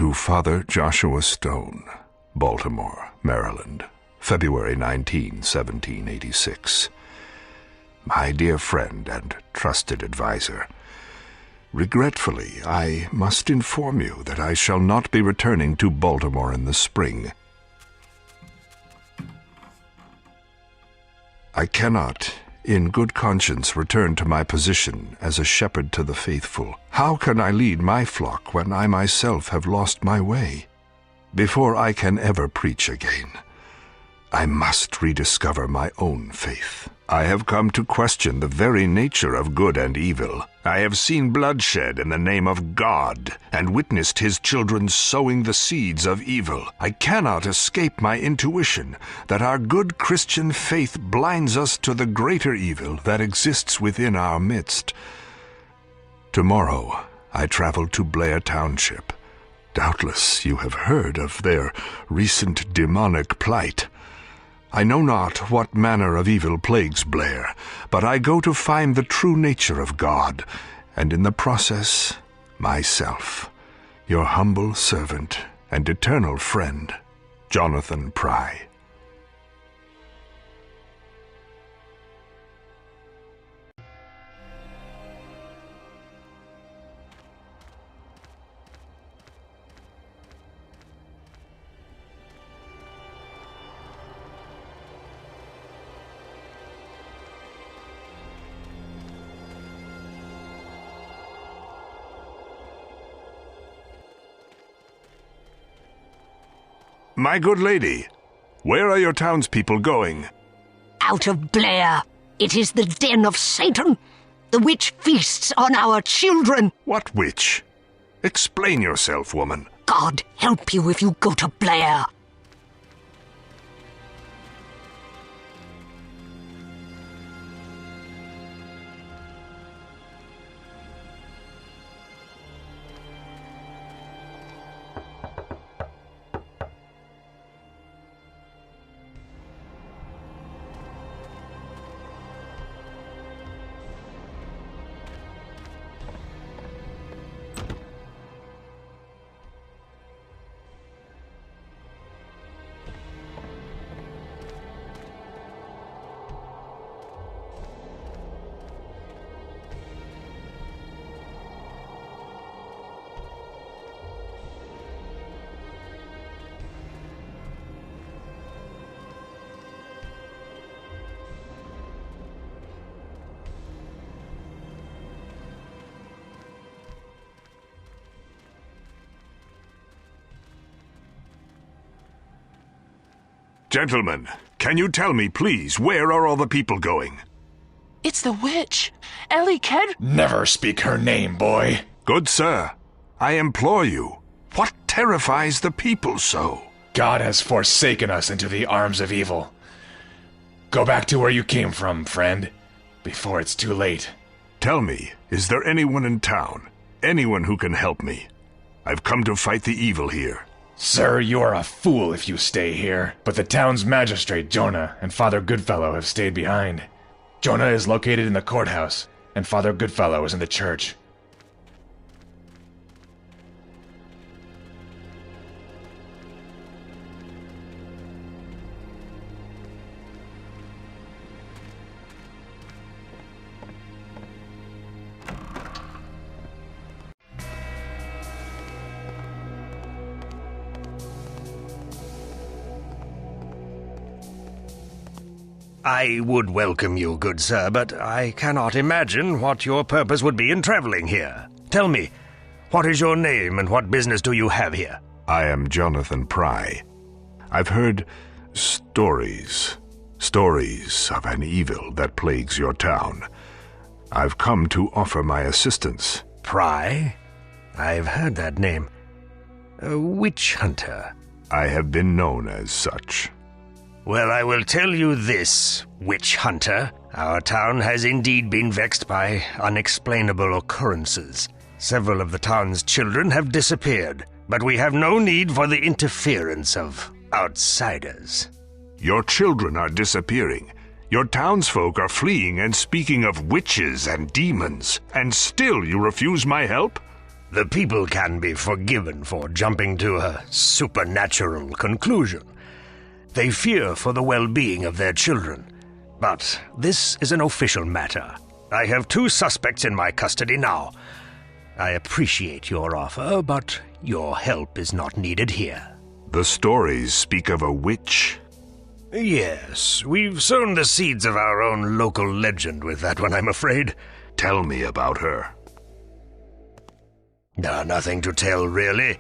To Father Joshua Stone, Baltimore, Maryland, February 19, 1786. My dear friend and trusted advisor, regretfully, I must inform you that I shall not be returning to Baltimore in the spring. I cannot, in good conscience, return to my position as a shepherd to the faithful. How can I lead my flock when I myself have lost my way? Before I can ever preach again, I must rediscover my own faith. I have come to question the very nature of good and evil. I have seen bloodshed in the name of God, and witnessed his children sowing the seeds of evil. I cannot escape my intuition that our good Christian faith blinds us to the greater evil that exists within our midst. Tomorrow, I travel to Blair Township. Doubtless you have heard of their recent demonic plight. I know not what manner of evil plagues Blair, but I go to find the true nature of God, and in the process, myself, your humble servant and eternal friend, Jonathan Pry. My good lady, where are your townspeople going? Out of Blair. It is the den of Satan. The witch feasts on our children. What witch? Explain yourself, woman. God help you if you go to Blair. Gentlemen, can you tell me, please, where are all the people going? It's the witch, Elly Kedward. Never speak her name, boy. Good sir, I implore you, what terrifies the people so? God has forsaken us into the arms of evil. Go back to where you came from, friend, before it's too late. Tell me, is there anyone in town? Anyone who can help me? I've come to fight the evil here. Sir, you are a fool if you stay here. But the town's magistrate, Jonah, and Father Goodfellow have stayed behind. Jonah is located in the courthouse, and Father Goodfellow is in the church. I would welcome you, good sir, but I cannot imagine what your purpose would be in traveling here. Tell me, what is your name and what business do you have here? I am Jonathan Pry. I've heard stories of an evil that plagues your town. I've come to offer my assistance. Pry? I've heard that name. A witch hunter. I have been known as such. Well, I will tell you this, witch hunter. Our town has indeed been vexed by unexplainable occurrences. Several of the town's children have disappeared, but we have no need for the interference of outsiders. Your children are disappearing. Your townsfolk are fleeing and speaking of witches and demons, and still you refuse my help? The people can be forgiven for jumping to a supernatural conclusion. They fear for the well-being of their children. But this is an official matter. I have 2 suspects in my custody now. I appreciate your offer, but your help is not needed here. The stories speak of a witch. Yes, we've sown the seeds of our own local legend with that one, I'm afraid. Tell me about her. Nothing to tell, really.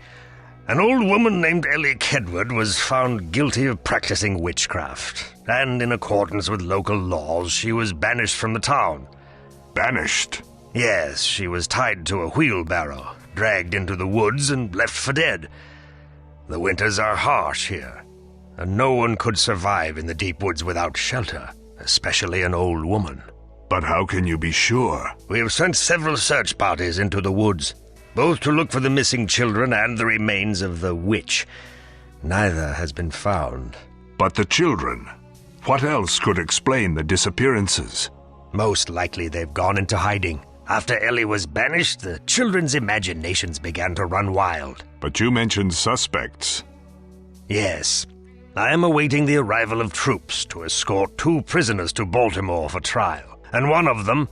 An old woman named Elly Kedward was found guilty of practicing witchcraft, and in accordance with local laws, she was banished from the town. Banished? Yes, she was tied to a wheelbarrow, dragged into the woods, and left for dead. The winters are harsh here, and no one could survive in the deep woods without shelter, especially an old woman. But how can you be sure? We have sent several search parties into the woods, both to look for the missing children and the remains of the witch. Neither has been found. But the children? What else could explain the disappearances? Most likely they've gone into hiding. After Elly was banished, the children's imaginations began to run wild. But you mentioned suspects. Yes. I am awaiting the arrival of troops to escort 2 prisoners to Baltimore for trial, and one of them,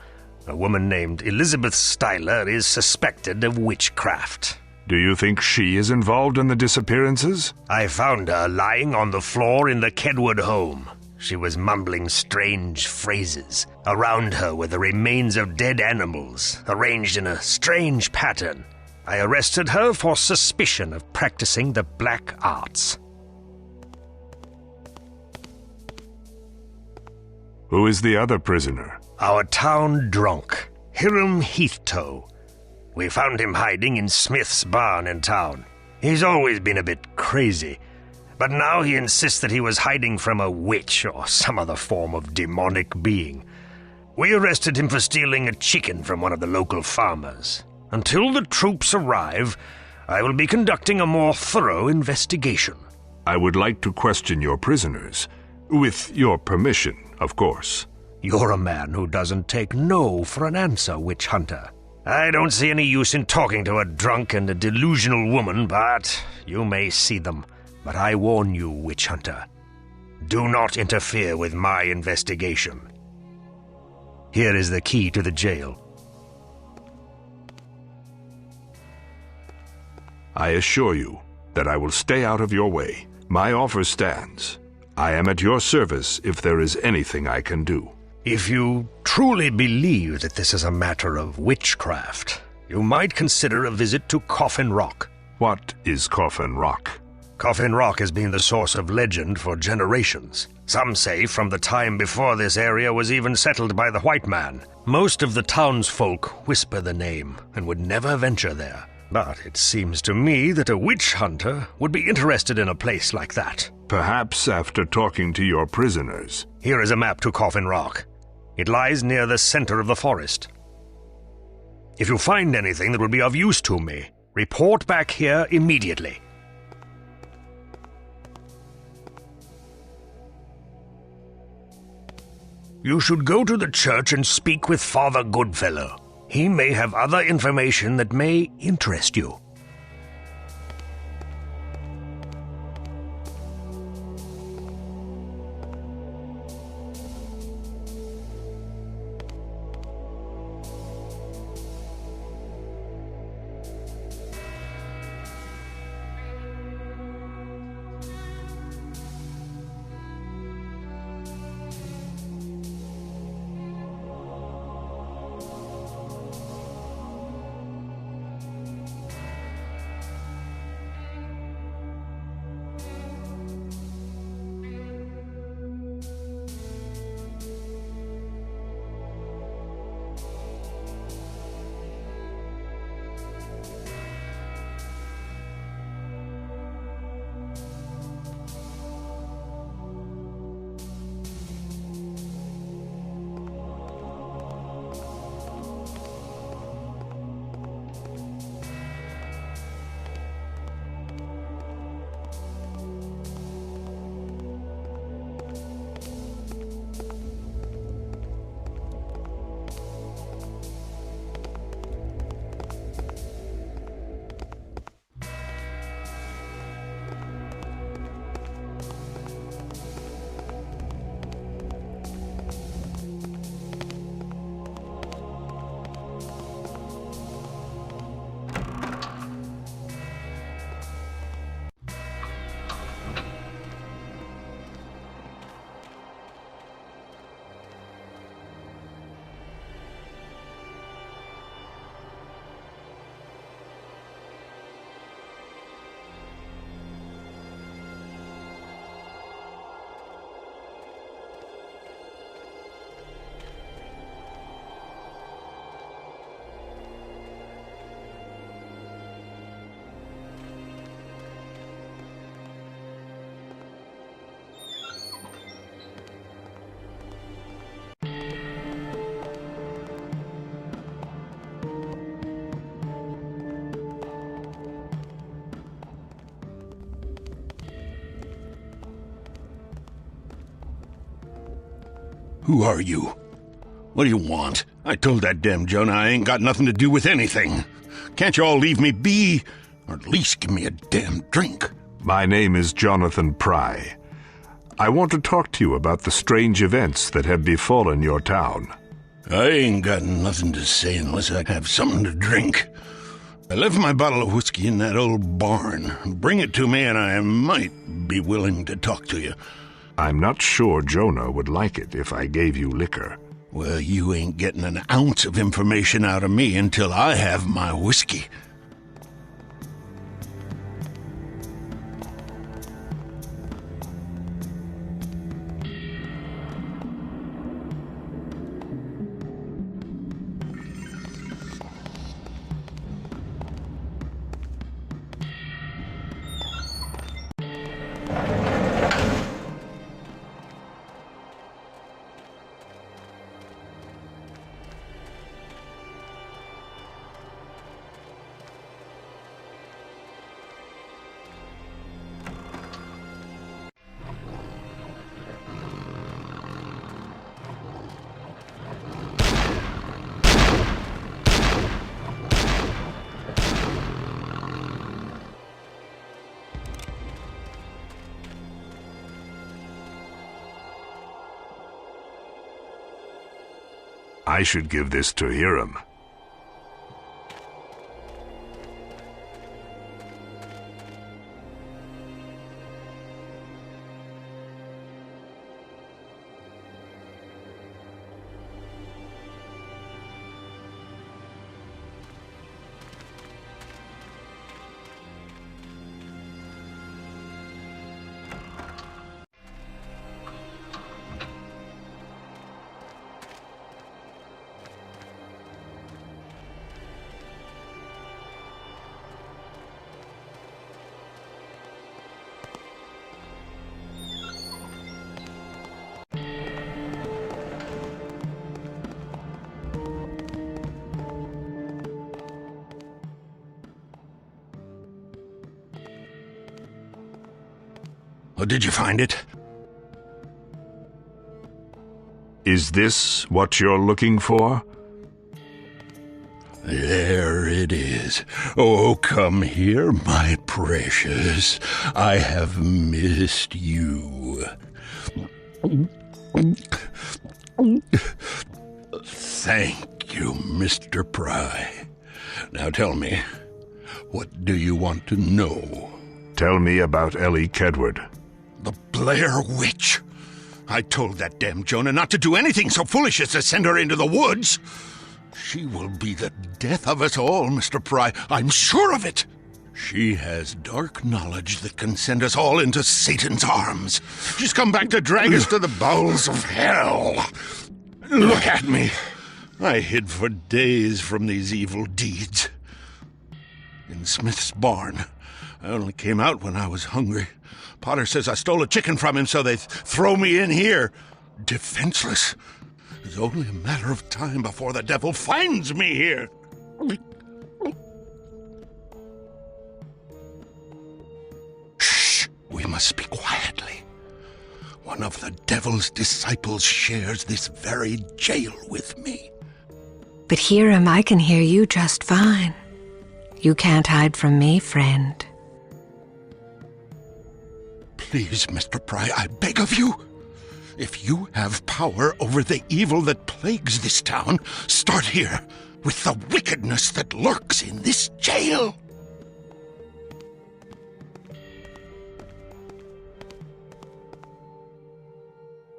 a woman named Elizabeth Styler, is suspected of witchcraft. Do you think she is involved in the disappearances? I found her lying on the floor in the Kedward home. She was mumbling strange phrases. Around her were the remains of dead animals, arranged in a strange pattern. I arrested her for suspicion of practicing the black arts. Who is the other prisoner? Our town drunk, Hiram Heathtoe. We found him hiding in Smith's barn in town. He's always been a bit crazy, but now he insists that he was hiding from a witch or some other form of demonic being. We arrested him for stealing a chicken from one of the local farmers. Until the troops arrive, I will be conducting a more thorough investigation. I would like to question your prisoners. With your permission, of course. You're a man who doesn't take no for an answer, witch hunter. I don't see any use in talking to a drunk and a delusional woman, but you may see them. But I warn you, witch hunter, do not interfere with my investigation. Here is the key to the jail. I assure you that I will stay out of your way. My offer stands. I am at your service if there is anything I can do. If you truly believe that this is a matter of witchcraft, you might consider a visit to Coffin Rock. What is Coffin Rock? Coffin Rock has been the source of legend for generations. Some say from the time before this area was even settled by the white man. Most of the townsfolk whisper the name and would never venture there. But it seems to me that a witch hunter would be interested in a place like that. Perhaps after talking to your prisoners. Here is a map to Coffin Rock. It lies near the center of the forest. If you find anything that will be of use to me, report back here immediately. You should go to the church and speak with Father Goodfellow. He may have other information that may interest you. Who are you? What do you want? I told that damn Jonah I ain't got nothing to do with anything. Can't you all leave me be? Or at least give me a damn drink? My name is Jonathan Pry. I want to talk to you about the strange events that have befallen your town. I ain't got nothing to say unless I have something to drink. I left my bottle of whiskey in that old barn. Bring it to me and I might be willing to talk to you. I'm not sure Jonah would like it if I gave you liquor. Well, you ain't getting an ounce of information out of me until I have my whiskey. I should give this to Hiram. Oh, did you find it? Is this what you're looking for? There it is. Oh, come here, my precious. I have missed you. Thank you, Mr. Pry. Now tell me, what do you want to know? Tell me about Elly Kedward. The Blair witch. I told that damn Jonah not to do anything so foolish as to send her into the woods. She will be the death of us all, Mr. Pry. I'm sure of it. She has dark knowledge that can send us all into Satan's arms. She's come back to drag us to the bowels of hell. Look at me. I hid for days from these evil deeds. In Smith's barn. I only came out when I was hungry. Potter says I stole a chicken from him, so they throw me in here. Defenseless. It's only a matter of time before the devil finds me here. Shh! We must speak quietly. One of the devil's disciples shares this very jail with me. But Hiram, I can hear you just fine. You can't hide from me, friend. Please, Mr. Pry, I beg of you. If you have power over the evil that plagues this town, start here with the wickedness that lurks in this jail.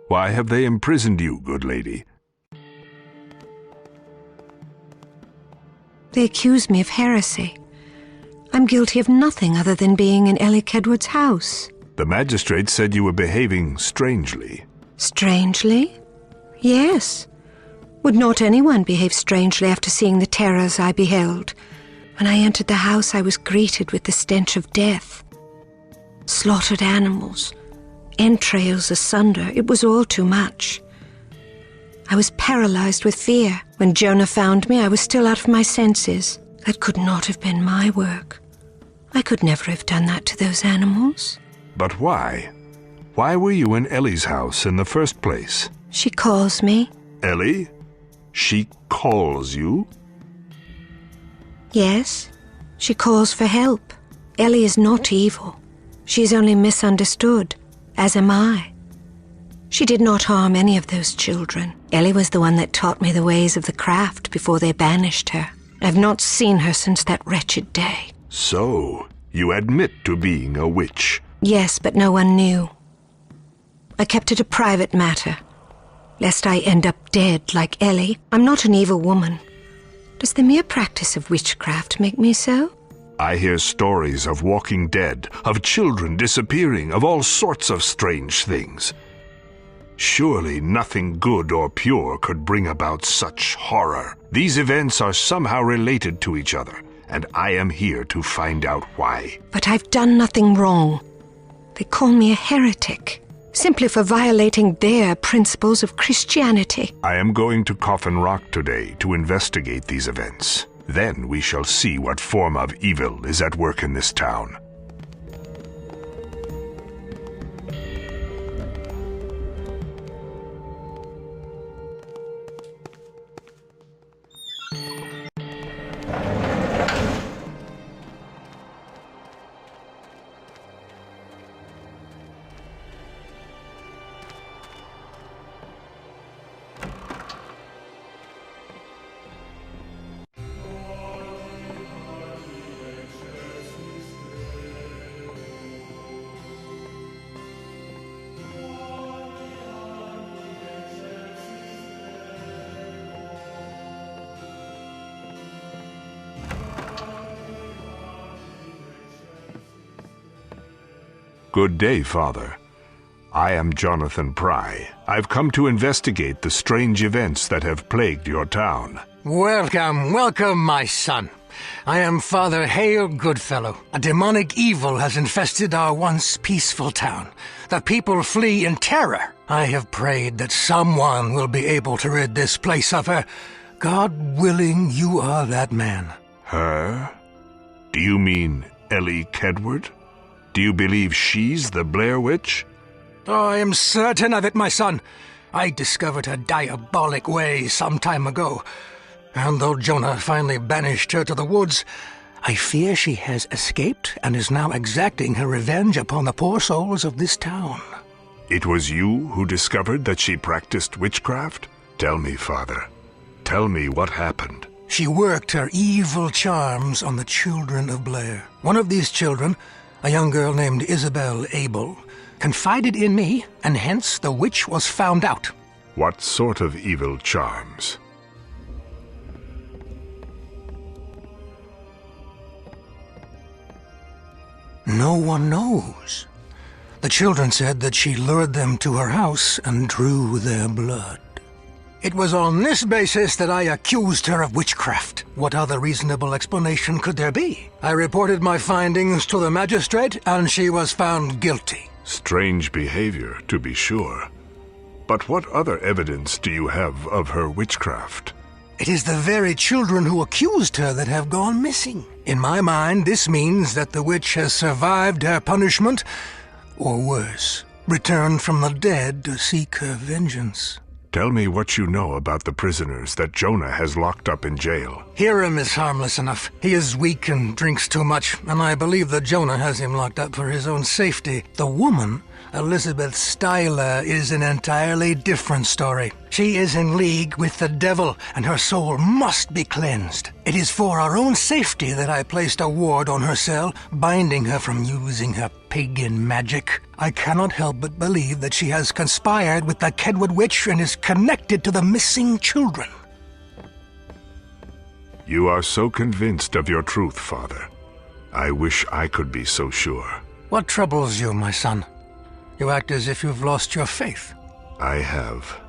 Why have they imprisoned you, good lady? They accuse me of heresy. I'm guilty of nothing other than being in Elly Kedward's house. The magistrate said you were behaving strangely. Strangely? Yes. Would not anyone behave strangely after seeing the terrors I beheld? When I entered the house, I was greeted with the stench of death. Slaughtered animals, entrails asunder, it was all too much. I was paralyzed with fear. When Jonah found me, I was still out of my senses. That could not have been my work. I could never have done that to those animals. But why? Why were you in Elly's house in the first place? She calls me. Elly? She calls you? Yes, she calls for help. Elly is not evil. She is only misunderstood, as am I. She did not harm any of those children. Elly was the one that taught me the ways of the craft before they banished her. I've not seen her since that wretched day. So, you admit to being a witch? Yes, but no one knew. I kept it a private matter, lest I end up dead like Elly. I'm not an evil woman. Does the mere practice of witchcraft make me so? I hear stories of walking dead, of children disappearing, of all sorts of strange things. Surely nothing good or pure could bring about such horror. These events are somehow related to each other, and I am here to find out why. But I've done nothing wrong. They call me a heretic, simply for violating their principles of Christianity. I am going to Coffin Rock today to investigate these events. Then we shall see what form of evil is at work in this town. Good day, Father. I am Jonathan Pry. I've come to investigate the strange events that have plagued your town. Welcome, welcome, my son. I am Father Hale Goodfellow. A demonic evil has infested our once peaceful town. The people flee in terror. I have prayed that someone will be able to rid this place of her. God willing, you are that man. Her? Do you mean Elly Kedward? Do you believe she's the Blair Witch? Oh, I am certain of it, my son. I discovered her diabolic ways some time ago. And though Jonah finally banished her to the woods, I fear she has escaped and is now exacting her revenge upon the poor souls of this town. It was you who discovered that she practiced witchcraft? Tell me, Father. Tell me what happened. She worked her evil charms on the children of Blair. One of these children, a young girl named Isabel Abel, confided in me, and hence the witch was found out. What sort of evil charms? No one knows. The children said that she lured them to her house and drew their blood. It was on this basis that I accused her of witchcraft. What other reasonable explanation could there be? I reported my findings to the magistrate, and she was found guilty. Strange behavior, to be sure. But what other evidence do you have of her witchcraft? It is the very children who accused her that have gone missing. In my mind, this means that the witch has survived her punishment, or worse, returned from the dead to seek her vengeance. Tell me what you know about the prisoners that Jonah has locked up in jail. Hiram is harmless enough. He is weak and drinks too much, and I believe that Jonah has him locked up for his own safety. The woman, Elizabeth Styler, is an entirely different story. She is in league with the devil, and her soul must be cleansed. It is for our own safety that I placed a ward on her cell, binding her from using her pagan magic. I cannot help but believe that she has conspired with the Kedward witch and is connected to the missing children. You are so convinced of your truth, Father. I wish I could be so sure. What troubles you, my son? You act as if you've lost your faith. I have.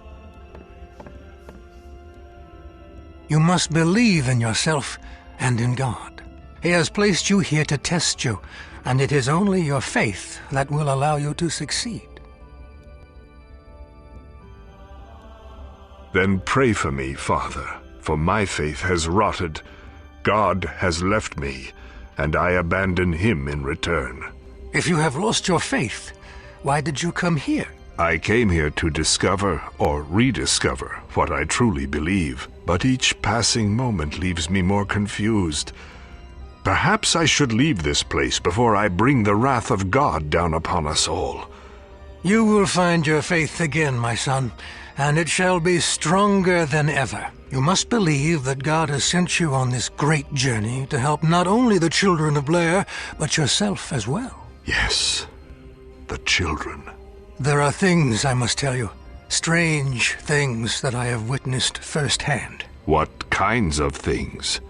You must believe in yourself and in God. He has placed you here to test you, and it is only your faith that will allow you to succeed. Then pray for me, Father, for my faith has rotted. God has left me, and I abandon him in return. If you have lost your faith, why did you come here? I came here to discover or rediscover what I truly believe, but each passing moment leaves me more confused. Perhaps I should leave this place before I bring the wrath of God down upon us all. You will find your faith again, my son, and it shall be stronger than ever. You must believe that God has sent you on this great journey to help not only the children of Blair, but yourself as well. Yes, the children. There are things I must tell you, strange things that I have witnessed firsthand. What kinds of things?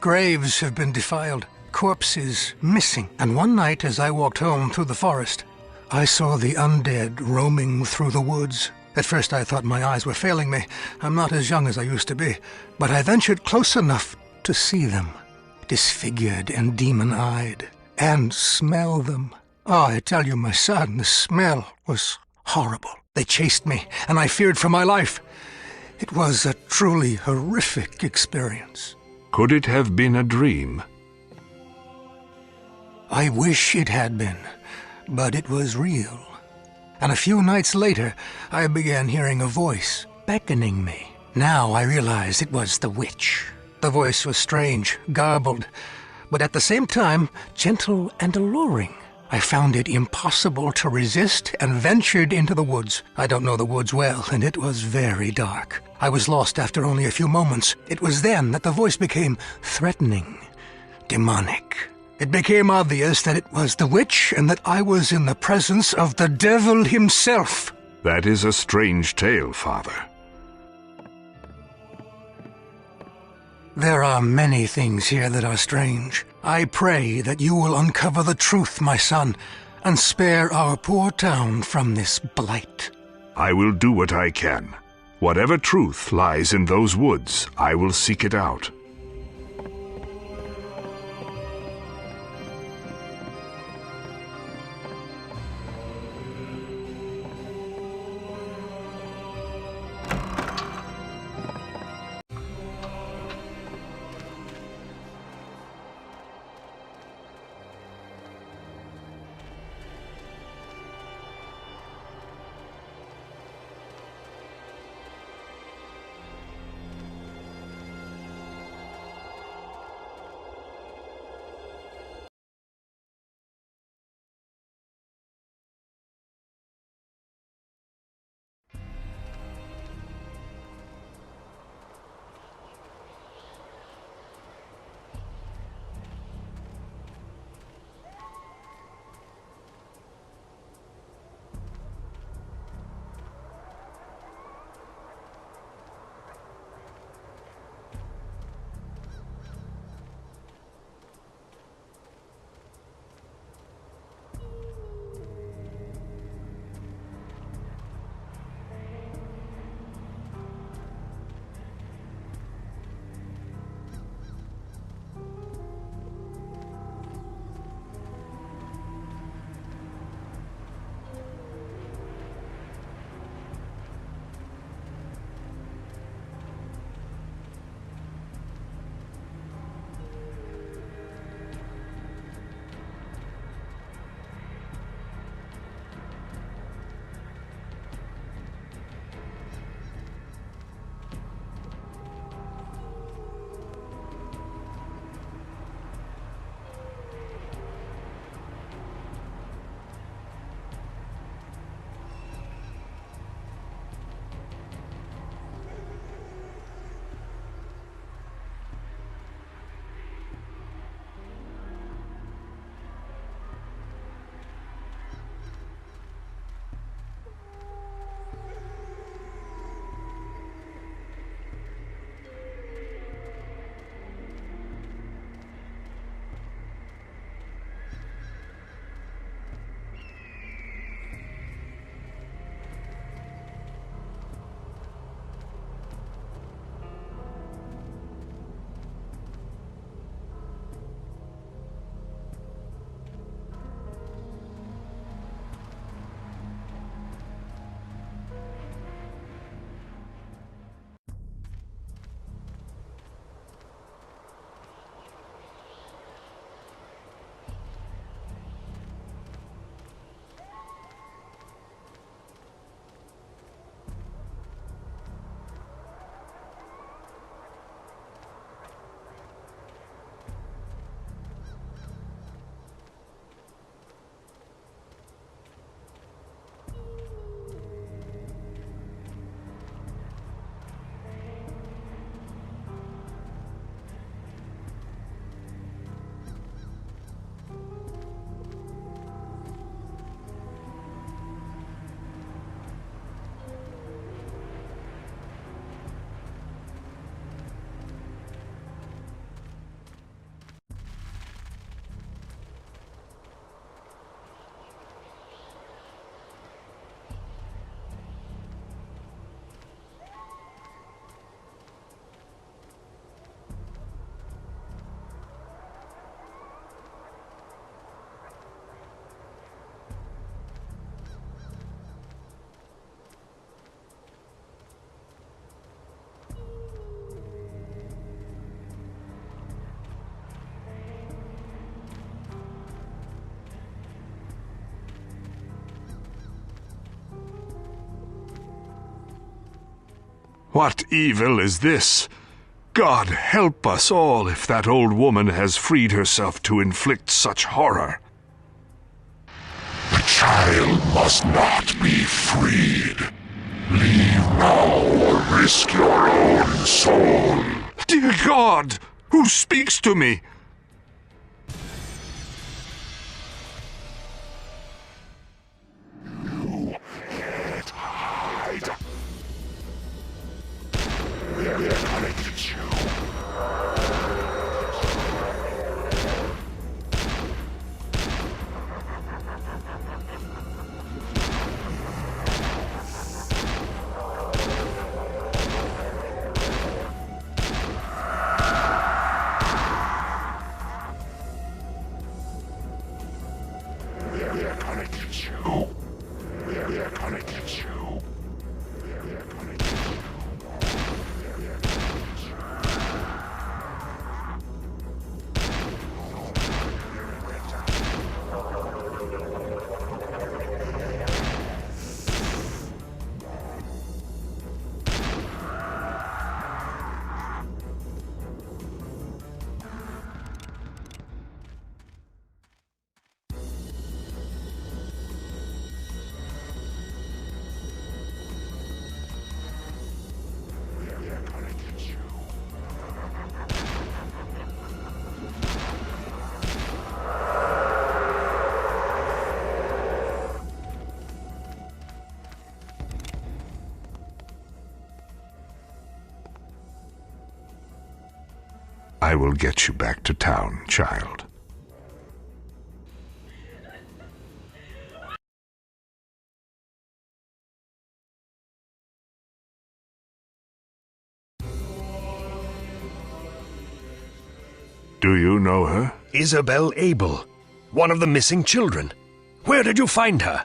Graves have been defiled, corpses missing, and one night as I walked home through the forest, I saw the undead roaming through the woods. At first I thought my eyes were failing me. I'm not as young as I used to be, but I ventured close enough to see them, disfigured and demon-eyed, and smell them. Oh, I tell you, my son, the smell was horrible. They chased me, and I feared for my life. It was a truly horrific experience. Could it have been a dream? I wish it had been, but it was real. And a few nights later, I began hearing a voice beckoning me. Now I realized it was the witch. The voice was strange, garbled, but at the same time, gentle and alluring. I found it impossible to resist and ventured into the woods. I don't know the woods well, and it was very dark. I was lost after only a few moments. It was then that the voice became threatening, demonic. It became obvious that it was the witch and that I was in the presence of the devil himself. That is a strange tale, Father. There are many things here that are strange. I pray that you will uncover the truth, my son, and spare our poor town from this blight. I will do what I can. Whatever truth lies in those woods, I will seek it out. What evil is this? God help us all if that old woman has freed herself to inflict such horror. The child must not be freed. Leave now or risk your own soul. Dear God, who speaks to me? You can't hide. We're gonna get you. I will get you back to town, child. Do you know her? Isabel Abel, one of the missing children. Where did you find her?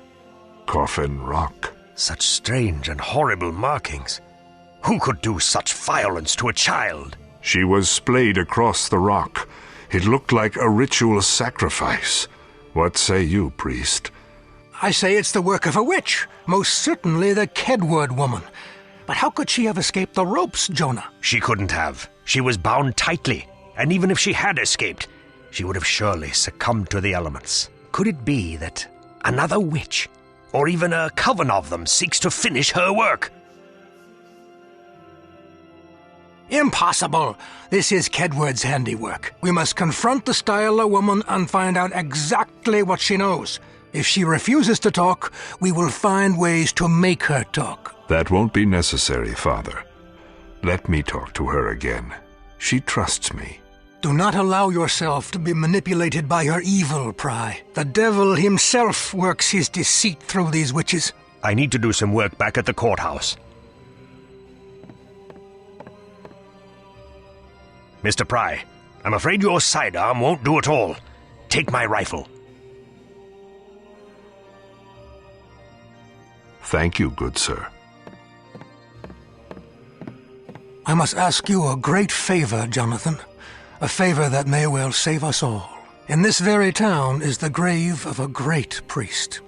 Coffin Rock. Such strange and horrible markings. Who could do such violence to a child? She was splayed across the rock. It looked like a ritual sacrifice. What say you, priest? I say it's the work of a witch. Most certainly the Kedward woman. But how could she have escaped the ropes, Jonah? She couldn't have. She was bound tightly. And even if she had escaped, she would have surely succumbed to the elements. Could it be that another witch, or even a coven of them, seeks to finish her work? Impossible! This is Kedward's handiwork. We must confront the Styler woman and find out exactly what she knows. If she refuses to talk, we will find ways to make her talk. That won't be necessary, Father. Let me talk to her again. She trusts me. Do not allow yourself to be manipulated by her evil, Pry. The devil himself works his deceit through these witches. I need to do some work back at the courthouse. Mr. Pry, I'm afraid your sidearm won't do it all. Take my rifle. Thank you, good sir. I must ask you a great favor, Jonathan. A favor that may well save us all. In this very town is the grave of a great priest.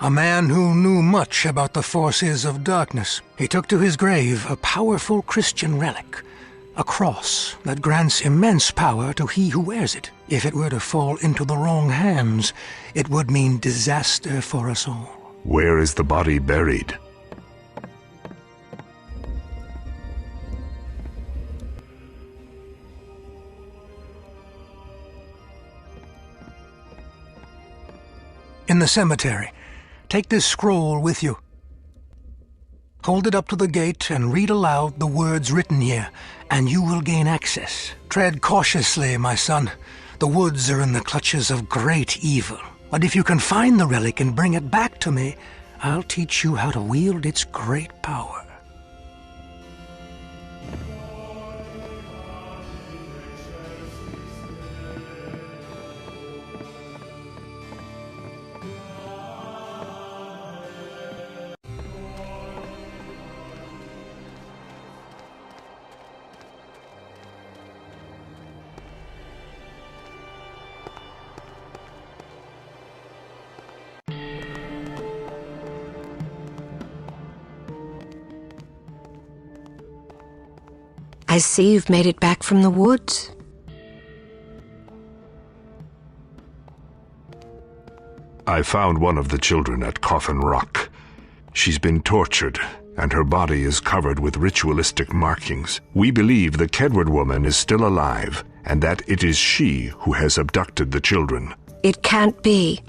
A man who knew much about the forces of darkness. He took to his grave a powerful Christian relic. A cross that grants immense power to he who wears it. If it were to fall into the wrong hands, it would mean disaster for us all. Where is the body buried? In the cemetery. Take this scroll with you. Hold it up to the gate and read aloud the words written here, and you will gain access. Tread cautiously, my son. The woods are in the clutches of great evil. But if you can find the relic and bring it back to me, I'll teach you how to wield its great power. I see you've made it back from the woods. I found one of the children at Coffin Rock. She's been tortured, and her body is covered with ritualistic markings. We believe the Kedward woman is still alive, and that it is she who has abducted the children. It can't be.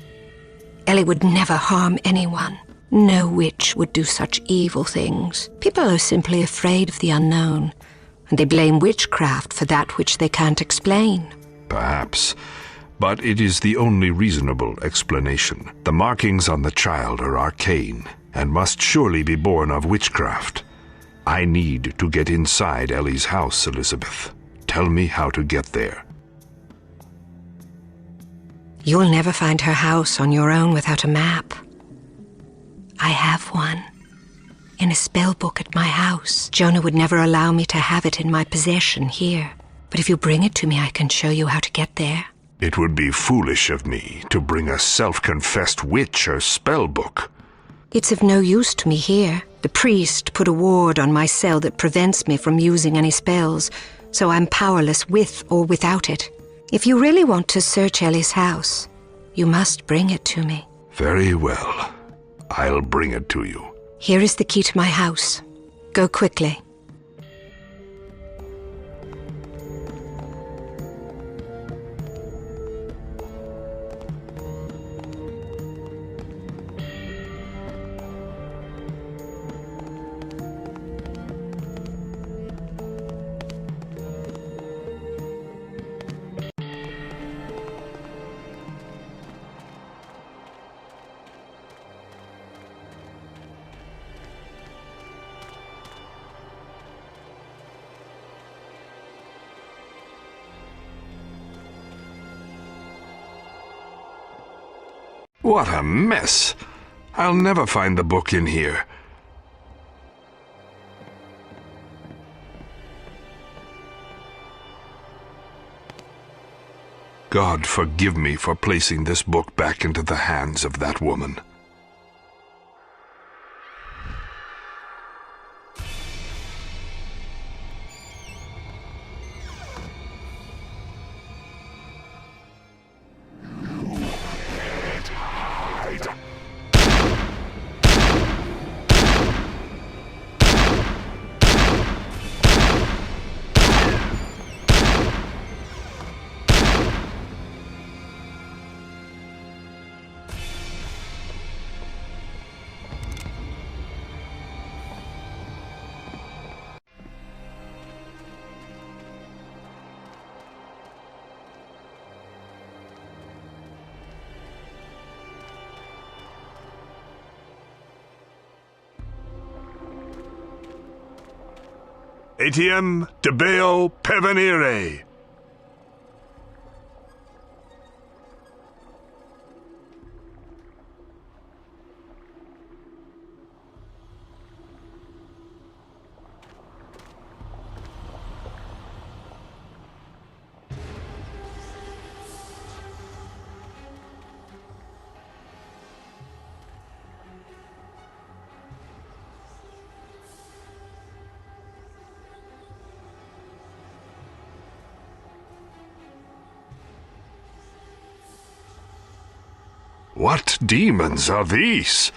Elly would never harm anyone. No witch would do such evil things. People are simply afraid of the unknown, and they blame witchcraft for that which they can't explain. Perhaps, but it is the only reasonable explanation. The markings on the child are arcane, and must surely be born of witchcraft. I need to get inside Elly's house, Elizabeth. Tell me how to get there. You'll never find her house on your own without a map. I have one. In a spell book at my house. Jonah would never allow me to have it in my possession here. But if you bring it to me, I can show you how to get there. It would be foolish of me to bring a self-confessed witch or spell book. It's of no use to me here. The priest put a ward on my cell that prevents me from using any spells, so I'm powerless with or without it. If you really want to search Elly's house, you must bring it to me. Very well. I'll bring it to you. Here is the key to my house. Go quickly. What a mess! I'll never find the book in here. God forgive me for placing this book back into the hands of that woman. Etiam debeo pervenire. What demons are these?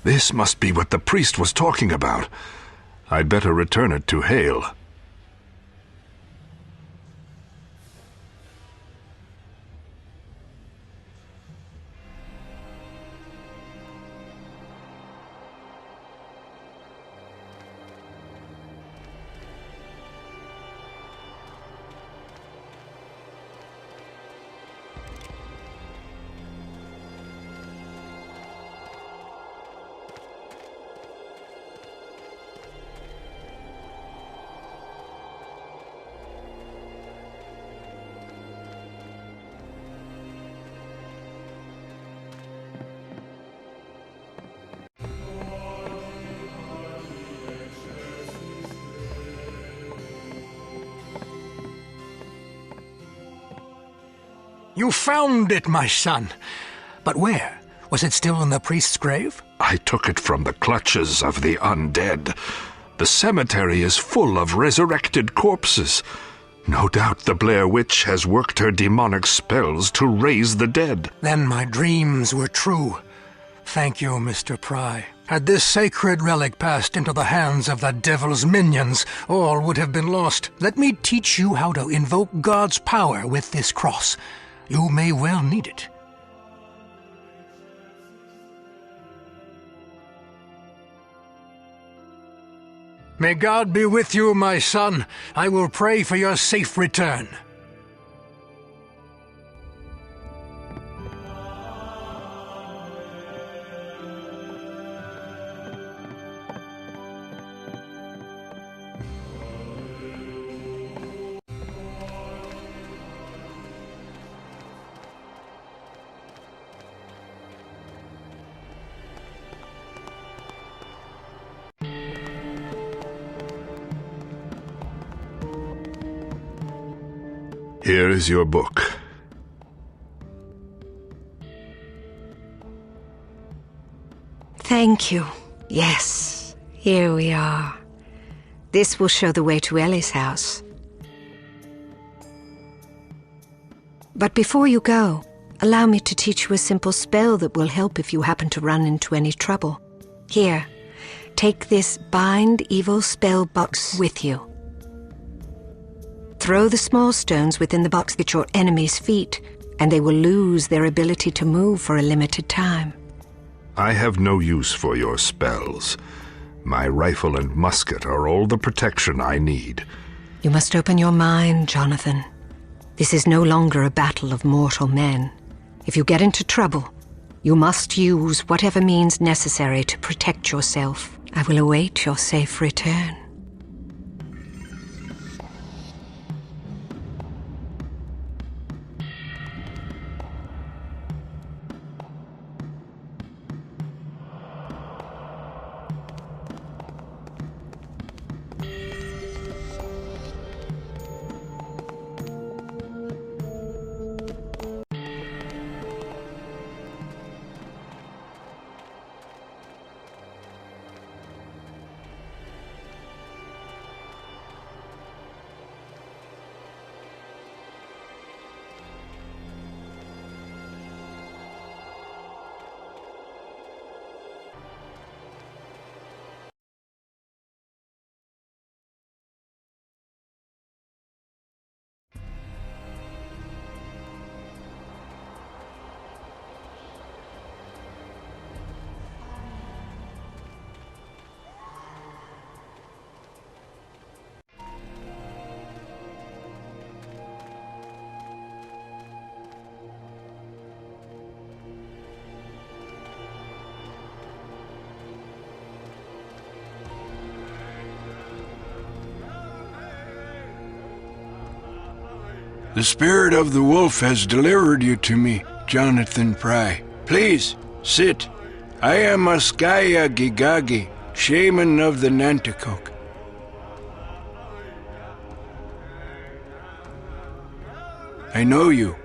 This must be what the priest was talking about. I'd better return it to Hale. You found it, my son. But where? Was it still in the priest's grave? I took it from the clutches of the undead. The cemetery is full of resurrected corpses. No doubt the Blair witch has worked her demonic spells to raise the dead. Then my dreams were true. Thank you, Mr. Pry. Had this sacred relic passed into the hands of the devil's minions, all would have been lost. Let me teach you how to invoke God's power with this cross. You may well need it. May God be with you, my son. I will pray for your safe return. Here is your book. Thank you. Yes, here we are. This will show the way to Elly's house. But before you go, allow me to teach you a simple spell that will help if you happen to run into any trouble. Here, take this Bind Evil spell box with you. Throw the small stones within the box at your enemy's feet, and they will lose their ability to move for a limited time. I have no use for your spells. My rifle and musket are all the protection I need. You must open your mind, Jonathan. This is no longer a battle of mortal men. If you get into trouble, you must use whatever means necessary to protect yourself. I will await your safe return. The spirit of the wolf has delivered you to me, Jonathan Pry. Please, sit. I am Askaya Gigagi, shaman of the Nanticoke. I know you.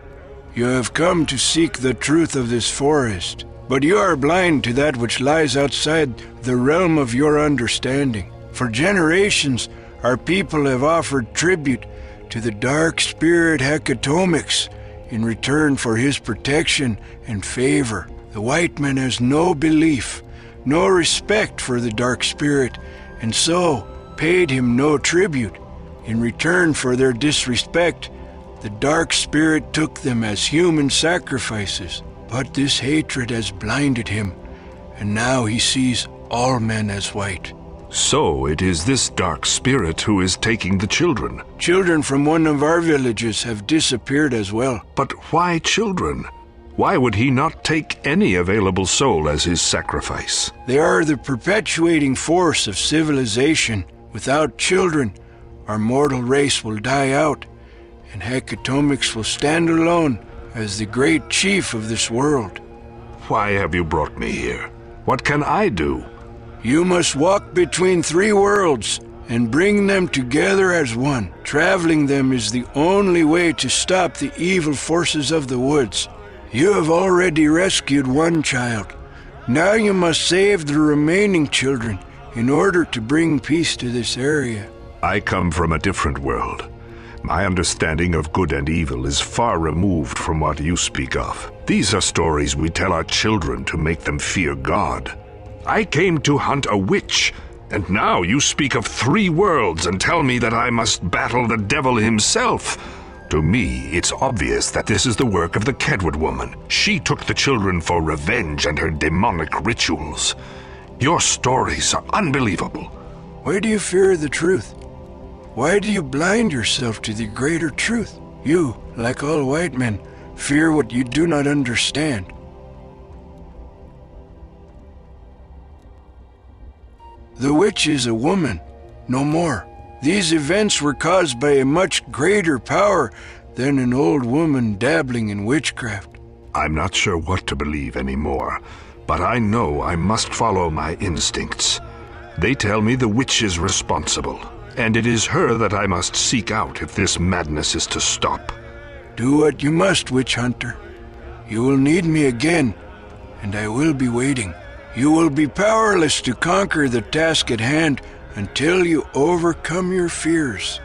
You have come to seek the truth of this forest, but you are blind to that which lies outside the realm of your understanding. For generations, our people have offered tribute to the dark spirit Hecatomix in return for his protection and favor. The white man has no belief, no respect for the dark spirit, and so paid him no tribute. In return for their disrespect, the dark spirit took them as human sacrifices. But this hatred has blinded him, and now he sees all men as white. So it is this dark spirit who is taking the children. Children from one of our villages have disappeared as well. But why children? Why would he not take any available soul as his sacrifice? They are the perpetuating force of civilization. Without children, our mortal race will die out, and Hecatomix will stand alone as the great chief of this world. Why have you brought me here? What can I do? You must walk between three worlds and bring them together as one. Traveling them is the only way to stop the evil forces of the woods. You have already rescued one child. Now you must save the remaining children in order to bring peace to this area. I come from a different world. My understanding of good and evil is far removed from what you speak of. These are stories we tell our children to make them fear God. I came to hunt a witch, and now you speak of 3 worlds and tell me that I must battle the devil himself. To me, it's obvious that this is the work of the Kedward woman. She took the children for revenge and her demonic rituals. Your stories are unbelievable. Why do you fear the truth? Why do you blind yourself to the greater truth? You, like all white men, fear what you do not understand. The witch is a woman, no more. These events were caused by a much greater power than an old woman dabbling in witchcraft. I'm not sure what to believe anymore, but I know I must follow my instincts. They tell me the witch is responsible, and it is her that I must seek out if this madness is to stop. Do what you must, witch hunter. You will need me again, and I will be waiting. You will be powerless to conquer the task at hand until you overcome your fears.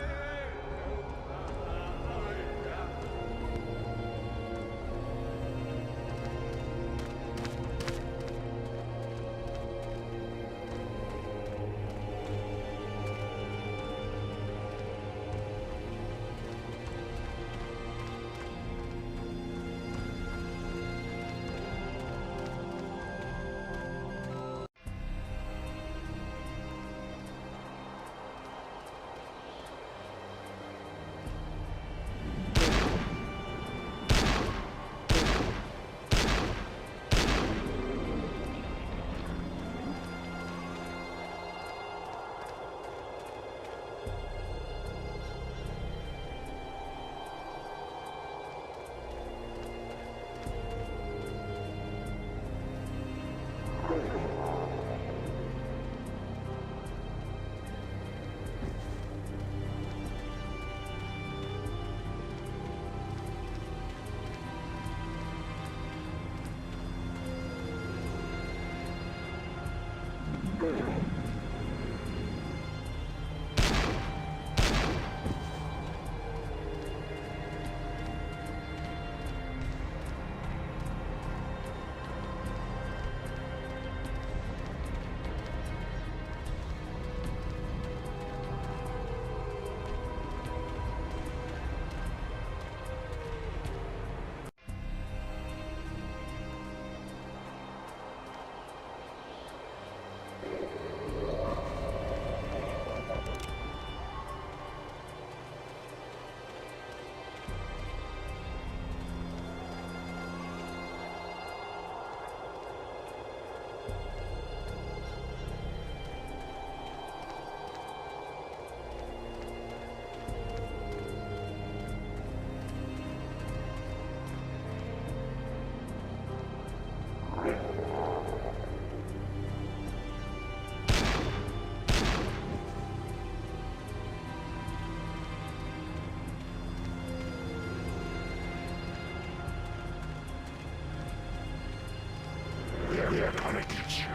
They're gonna get you.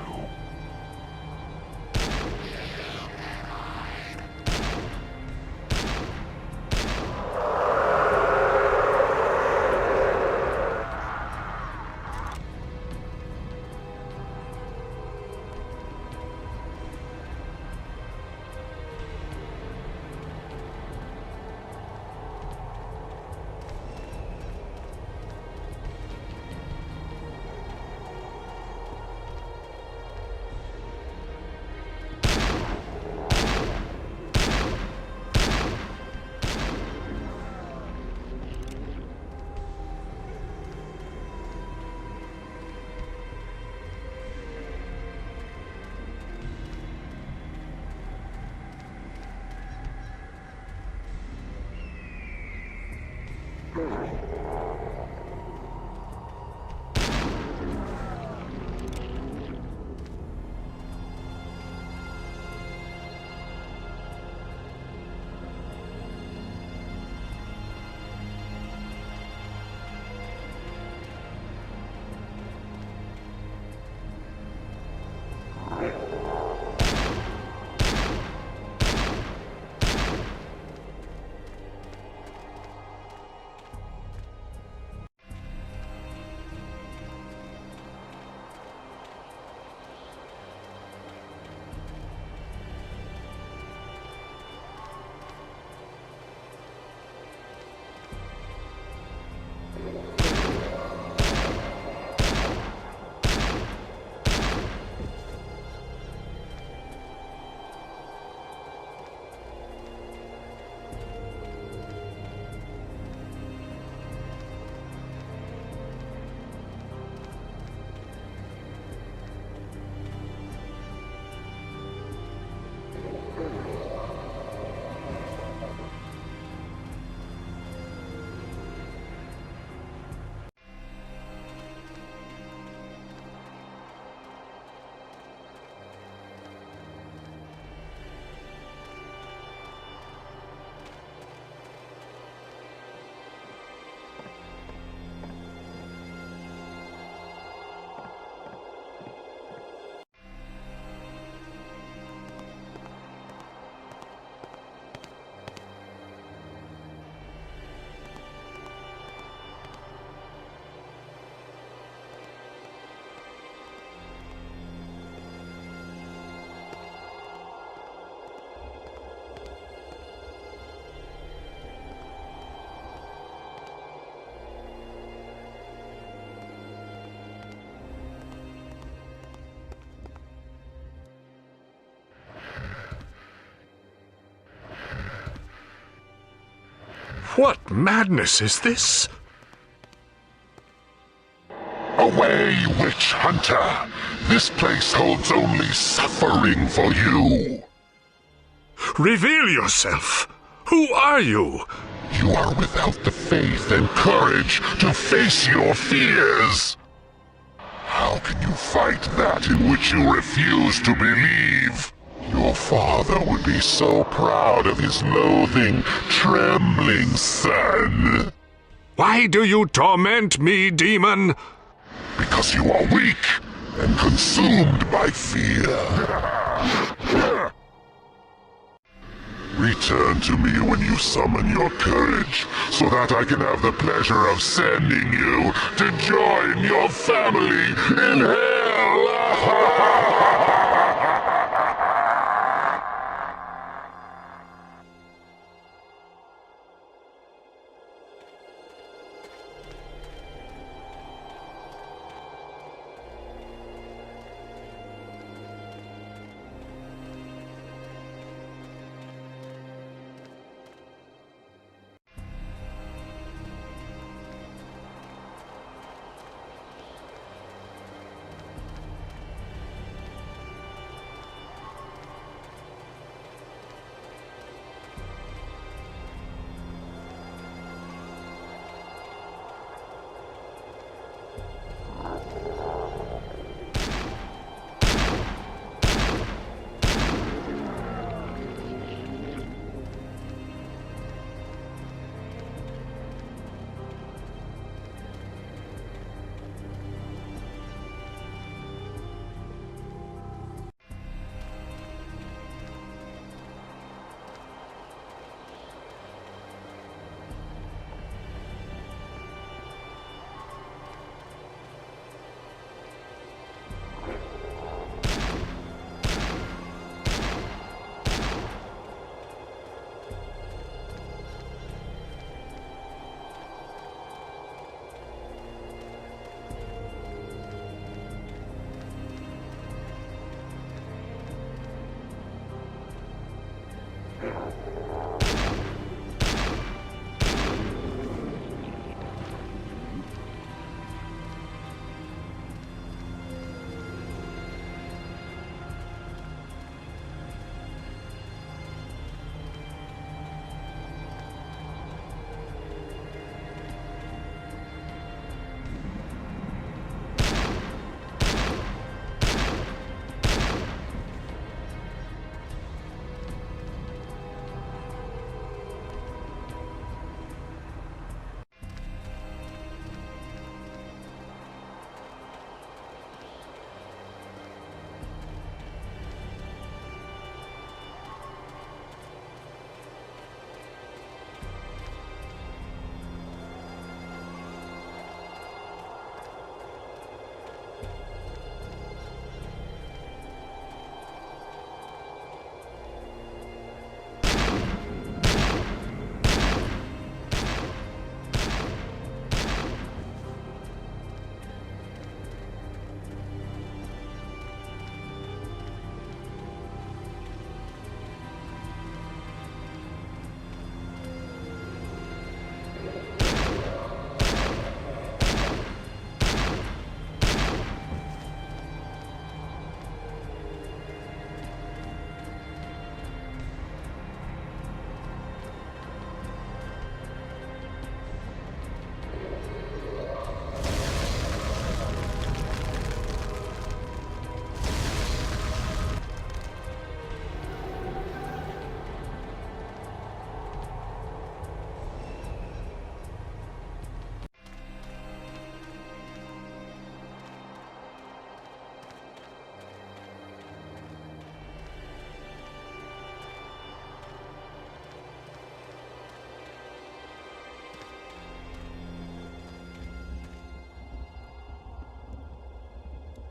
What madness is this? Away, witch hunter! This place holds only suffering for you. Reveal yourself! Who are you? You are without the faith and courage to face your fears. How can you fight that in which you refuse to believe? Your father would be so proud of his loathing, trembling son. Why do you torment me, demon? Because you are weak and consumed by fear. Return to me when you summon your courage, so that I can have the pleasure of sending you to join your family in hell!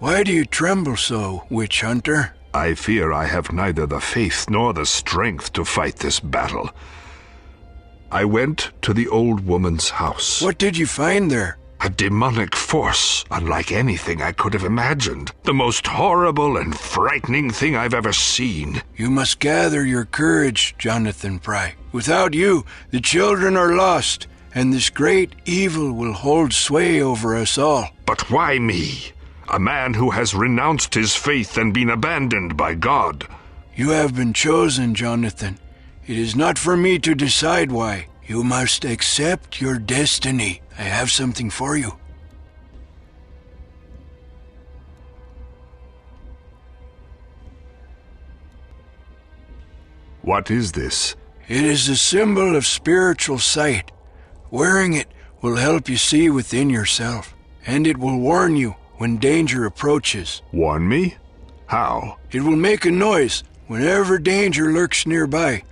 Why do you tremble so, witch hunter? I fear I have neither the faith nor the strength to fight this battle. I went to the old woman's house. What did you find there? A demonic force, unlike anything I could have imagined. The most horrible and frightening thing I've ever seen. You must gather your courage, Jonathan Pry. Without you, the children are lost, and this great evil will hold sway over us all. But why me? A man who has renounced his faith and been abandoned by God. You have been chosen, Jonathan. It is not for me to decide why. You must accept your destiny. I have something for you. What is this? It is a symbol of spiritual sight. Wearing it will help you see within yourself, and it will warn you when danger approaches. Warn me? How? It will make a noise whenever danger lurks nearby.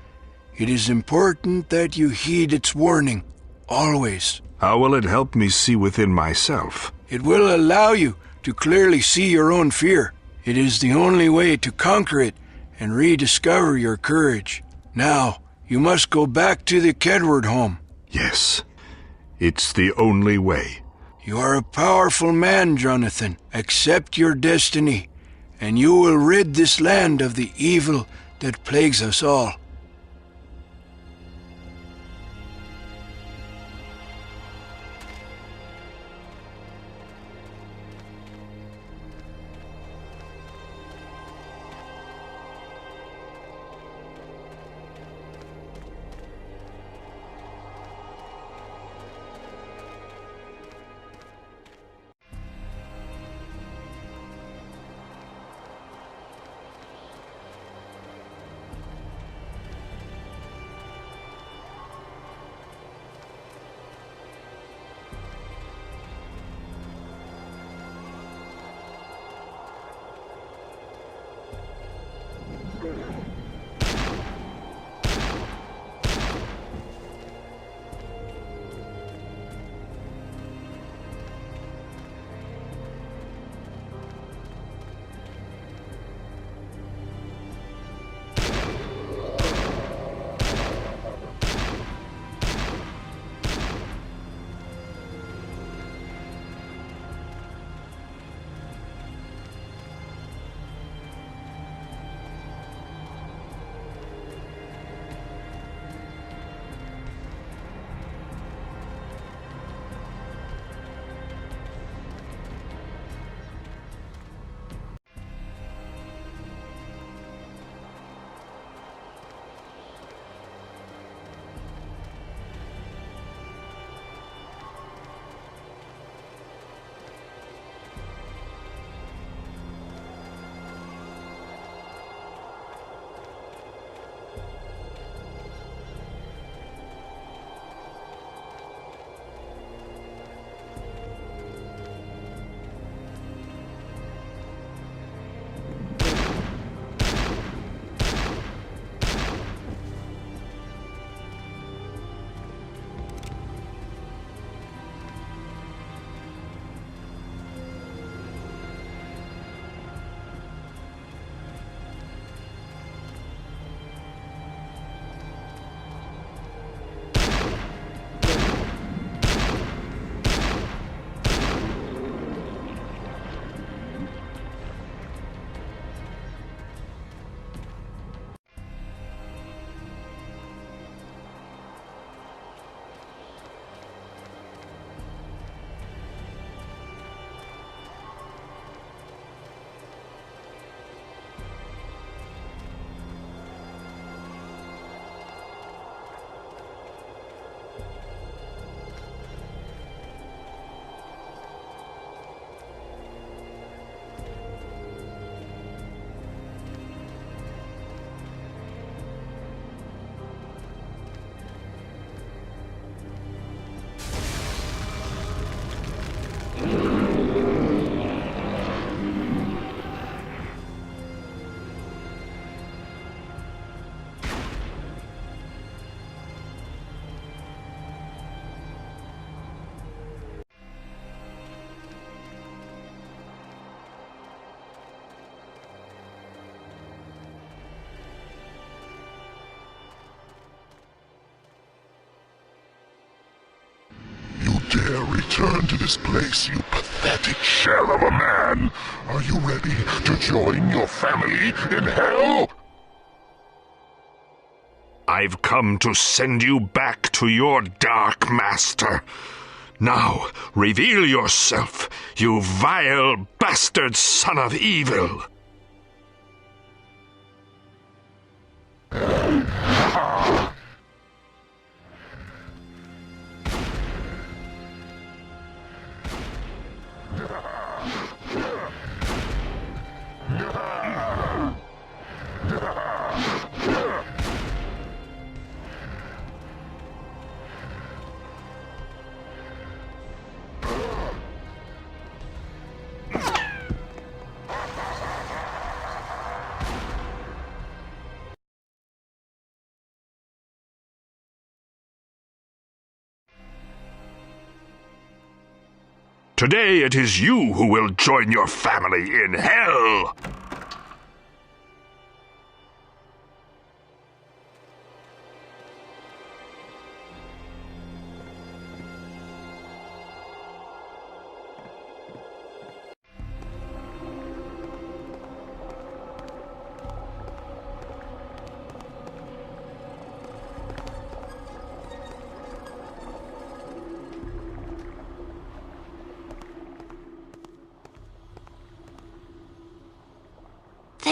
It is important that you heed its warning, always. How will it help me see within myself? It will allow you to clearly see your own fear. It is the only way to conquer it and rediscover your courage. Now, you must go back to the Kedward home. Yes, it's the only way. You are a powerful man, Jonathan. Accept your destiny, and you will rid this land of the evil that plagues us all. return to this place, you pathetic shell of a man. Are you ready to join your family in hell? I've come to send you back to your dark master. Now, reveal yourself, you vile bastard son of evil! Today it is you who will join your family in hell!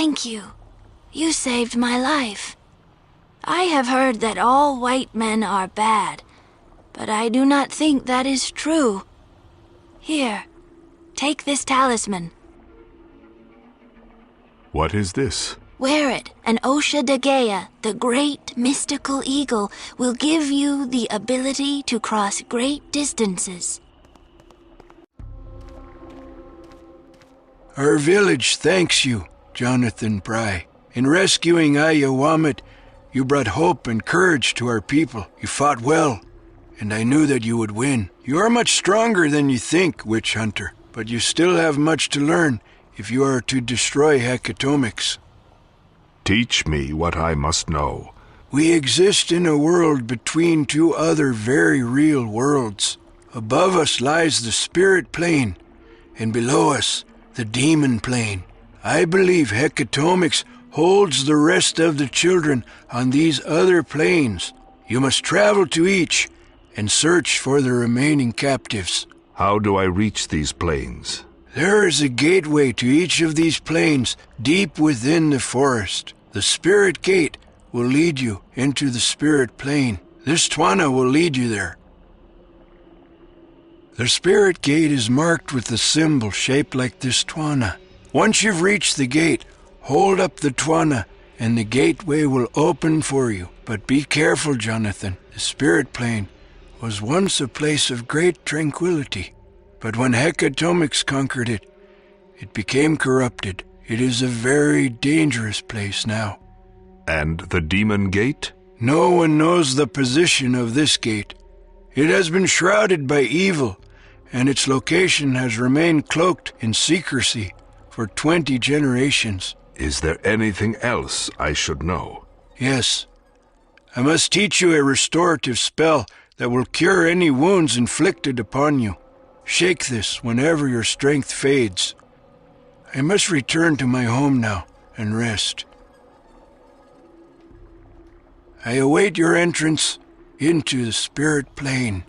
Thank you. You saved my life. I have heard that all white men are bad, but I do not think that is true. Here, take this talisman. What is this? Wear it, and Osha Dagea, the great mystical eagle, will give you the ability to cross great distances. Our village thanks you, Jonathan Pry. In rescuing Ayawamet, you brought hope and courage to our people. You fought well, and I knew that you would win. You are much stronger than you think, witch hunter, but you still have much to learn if you are to destroy Hecatomics. Teach me what I must know. We exist in a world between two other very real worlds. Above us lies the spirit plane, and below us, the demon plane. I believe Hecatomics holds the rest of the children on these other planes. You must travel to each and search for the remaining captives. How do I reach these planes? There is a gateway to each of these planes deep within the forest. The spirit gate will lead you into the spirit plane. This Twana will lead you there. The spirit gate is marked with a symbol shaped like this Twana. Once you've reached the gate, hold up the Twana, and the gateway will open for you. But be careful, Jonathan. The spirit plane was once a place of great tranquility. But when Hecatomics conquered it, it became corrupted. It is a very dangerous place now. And the demon gate? No one knows the position of this gate. It has been shrouded by evil, and its location has remained cloaked in secrecy for 20 generations. Is there anything else I should know? Yes. I must teach you a restorative spell that will cure any wounds inflicted upon you. Shake this whenever your strength fades. I must return to my home now and rest. I await your entrance into the spirit plane.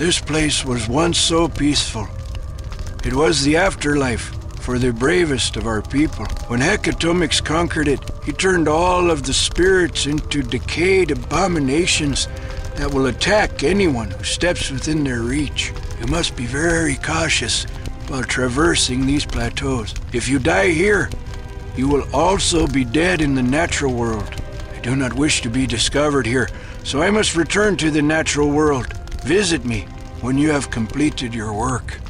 This place was once so peaceful. It was the afterlife for the bravest of our people. When Hecatomix conquered it, he turned all of the spirits into decayed abominations that will attack anyone who steps within their reach. You must be very cautious while traversing these plateaus. If you die here, you will also be dead in the natural world. I do not wish to be discovered here, so I must return to the natural world. Visit me when you have completed your work.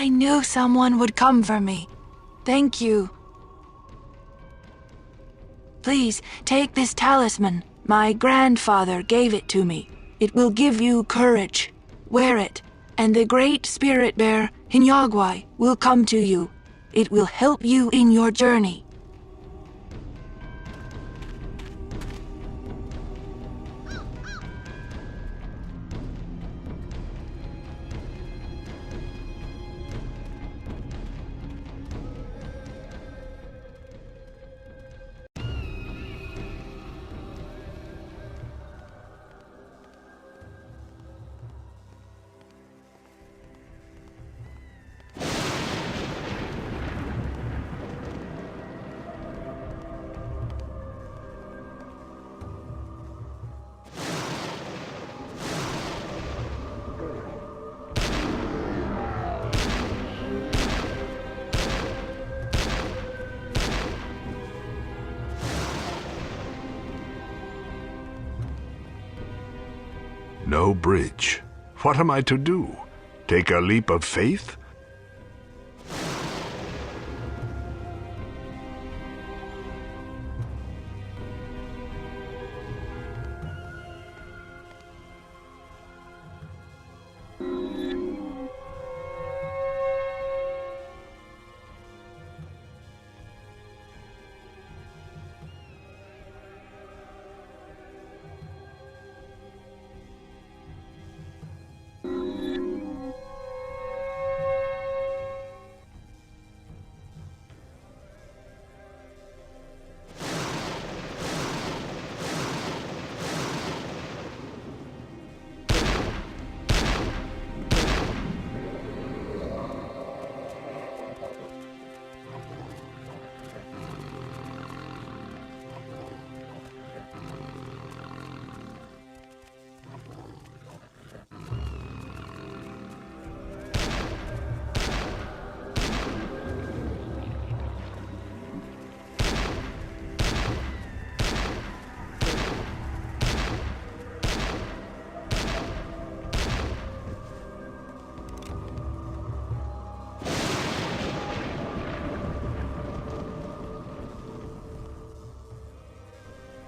I knew someone would come for me. Thank you. Please, take this talisman. My grandfather gave it to me. It will give you courage. Wear it, and the great spirit bear, Hinyagwai, will come to you. It will help you in your journey. No bridge. What am I to do? Take a leap of faith?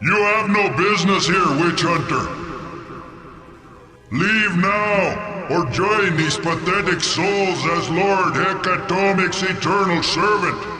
You have no business here, witch hunter. Leave now, or join these pathetic souls as Lord Hecatomic's eternal servant.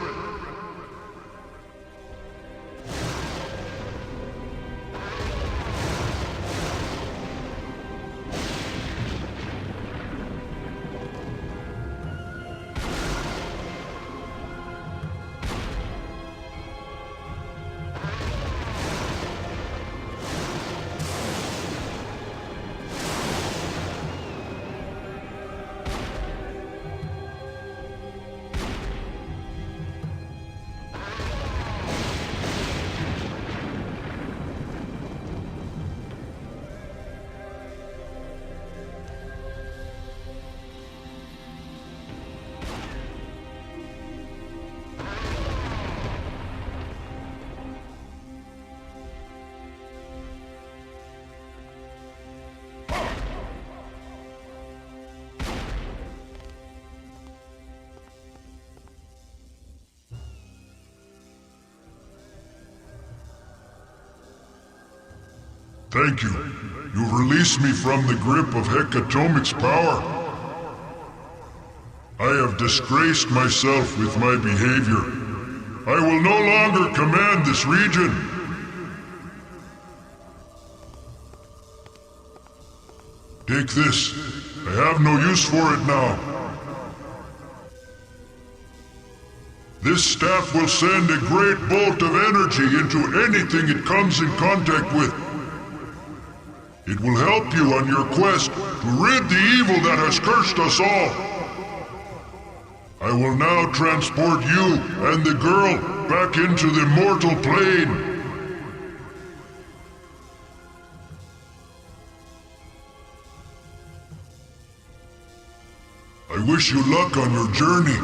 Thank you. You've released me from the grip of Hecatomic's power. I have disgraced myself with my behavior. I will no longer command this region. Take this. I have no use for it now. This staff will send a great bolt of energy into anything it comes in contact with. It will help you on your quest to rid the evil that has cursed us all. I will now transport you and the girl back into the mortal plane. I wish you luck on your journey.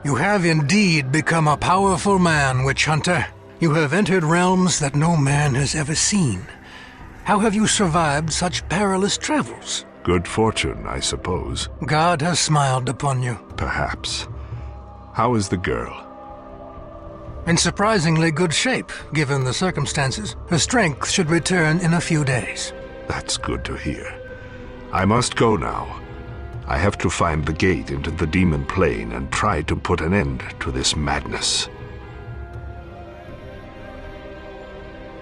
You have indeed become a powerful man, Witch Hunter. You have entered realms that no man has ever seen. How have you survived such perilous travels? Good fortune, I suppose. God has smiled upon you. Perhaps. How is the girl? In surprisingly good shape, given the circumstances. Her strength should return in a few days. That's good to hear. I must go now. I have to find the gate into the demon plane and try to put an end to this madness.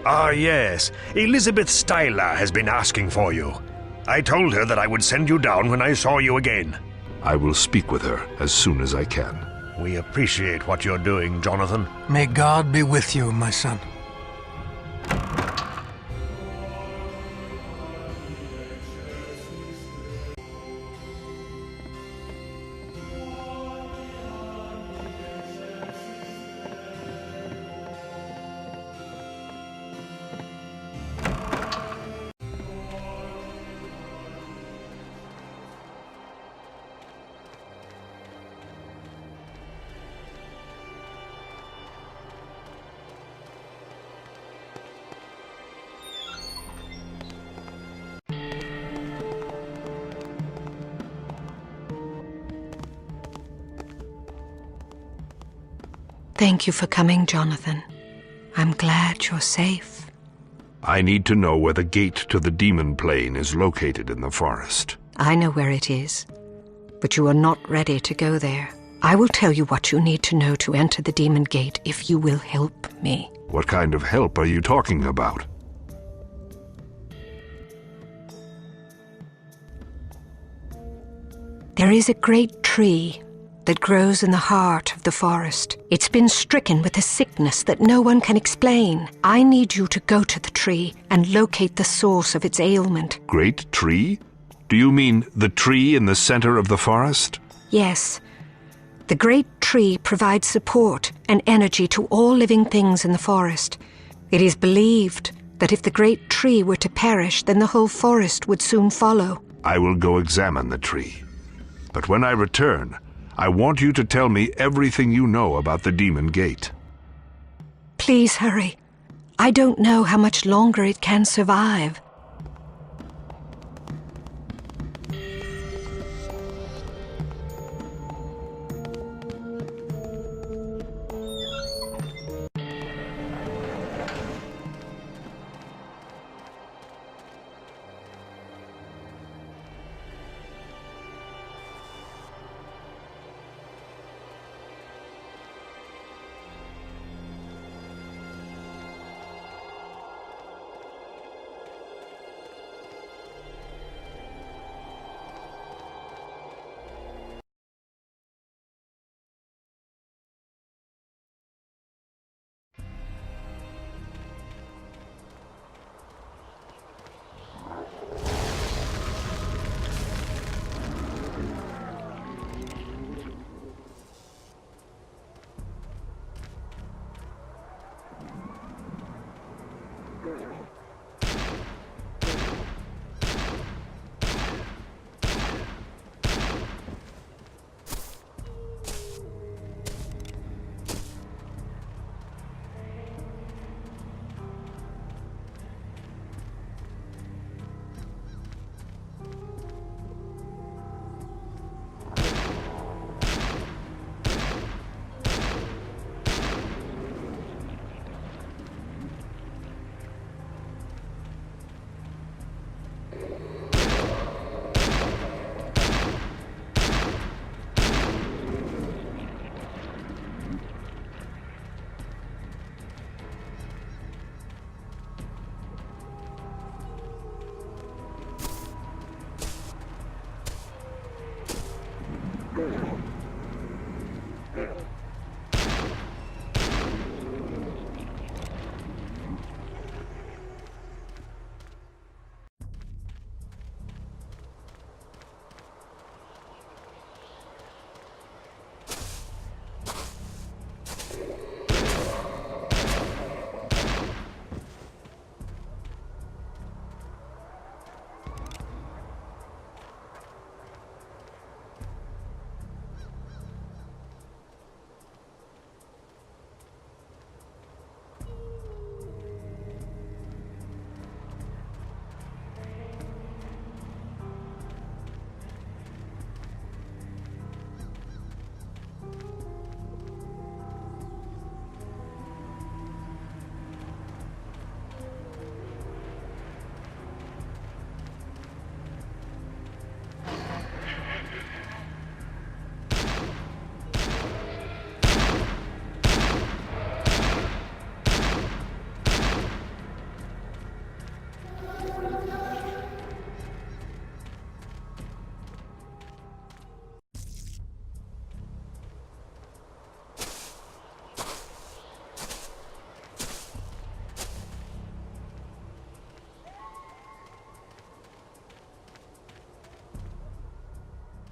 Ah, yes. Elizabeth Styler has been asking for you. I told her that I would send you down when I saw you again. I will speak with her as soon as I can. We appreciate what you're doing, Jonathan. May God be with you, my son. Thank you for coming, Jonathan. I'm glad you're safe. I need to know where the gate to the demon plane is located in the forest. I know where it is, but you are not ready to go there. I will tell you what you need to know to enter the demon gate if you will help me. What kind of help are you talking about? There is a great tree that grows in the heart of the forest. It's been stricken with a sickness that no one can explain. I need you to go to the tree and locate the source of its ailment. Great tree? Do you mean the tree in the center of the forest? Yes. The great tree provides support and energy to all living things in the forest. It is believed that if the great tree were to perish, then the whole forest would soon follow. I will go examine the tree. But when I return, I want you to tell me everything you know about the demon gate. Please hurry. I don't know how much longer it can survive.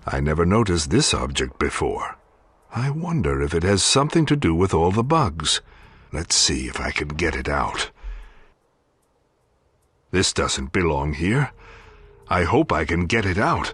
I never noticed this object before. I wonder if it has something to do with all the bugs. Let's see if I can get it out. This doesn't belong here. I hope I can get it out.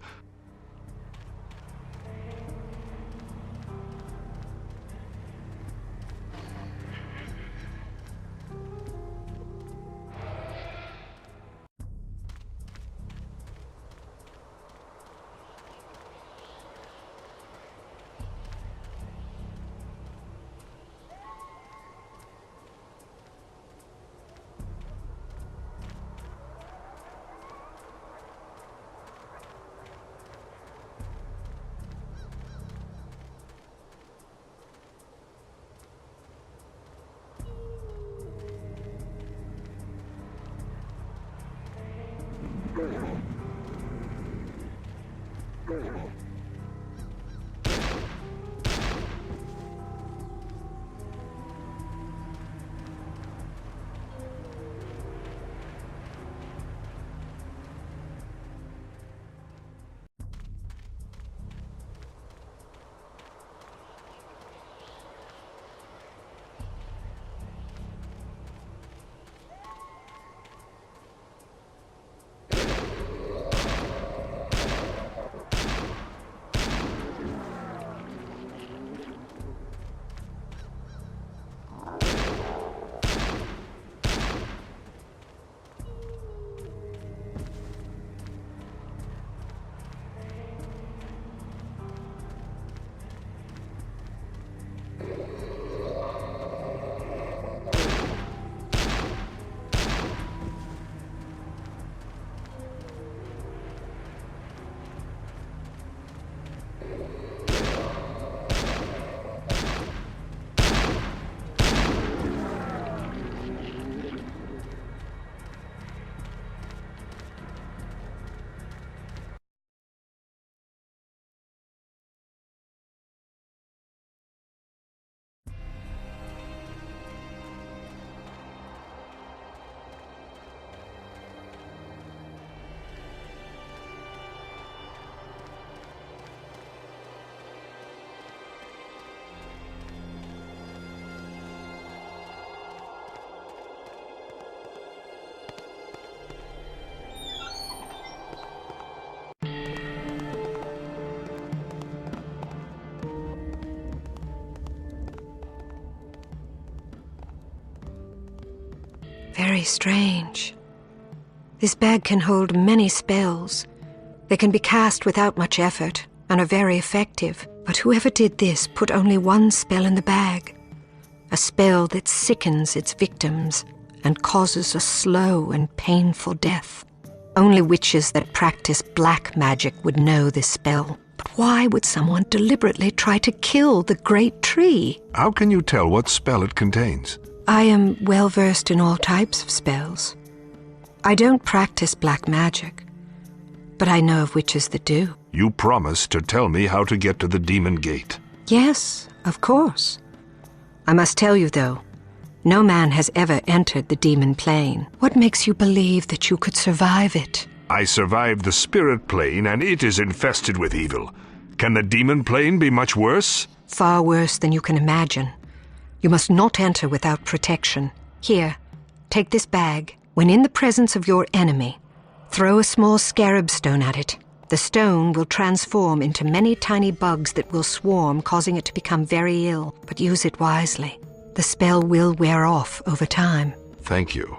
Very strange. This bag can hold many spells. They can be cast without much effort and are very effective. But whoever did this put only one spell in the bag. A spell that sickens its victims and causes a slow and painful death. Only witches that practice black magic would know this spell. But why would someone deliberately try to kill the great tree? How can you tell what spell it contains? I am well versed in all types of spells. I don't practice black magic, but I know of witches that do. You promised to tell me how to get to the Demon Gate. Yes, of course. I must tell you, though, no man has ever entered the demon plane. What makes you believe that you could survive it? I survived the spirit plane, and it is infested with evil. Can the demon plane be much worse? Far worse than you can imagine. You must not enter without protection. Here, take this bag. When in the presence of your enemy, throw a small scarab stone at it. The stone will transform into many tiny bugs that will swarm, causing it to become very ill. But use it wisely. The spell will wear off over time. Thank you.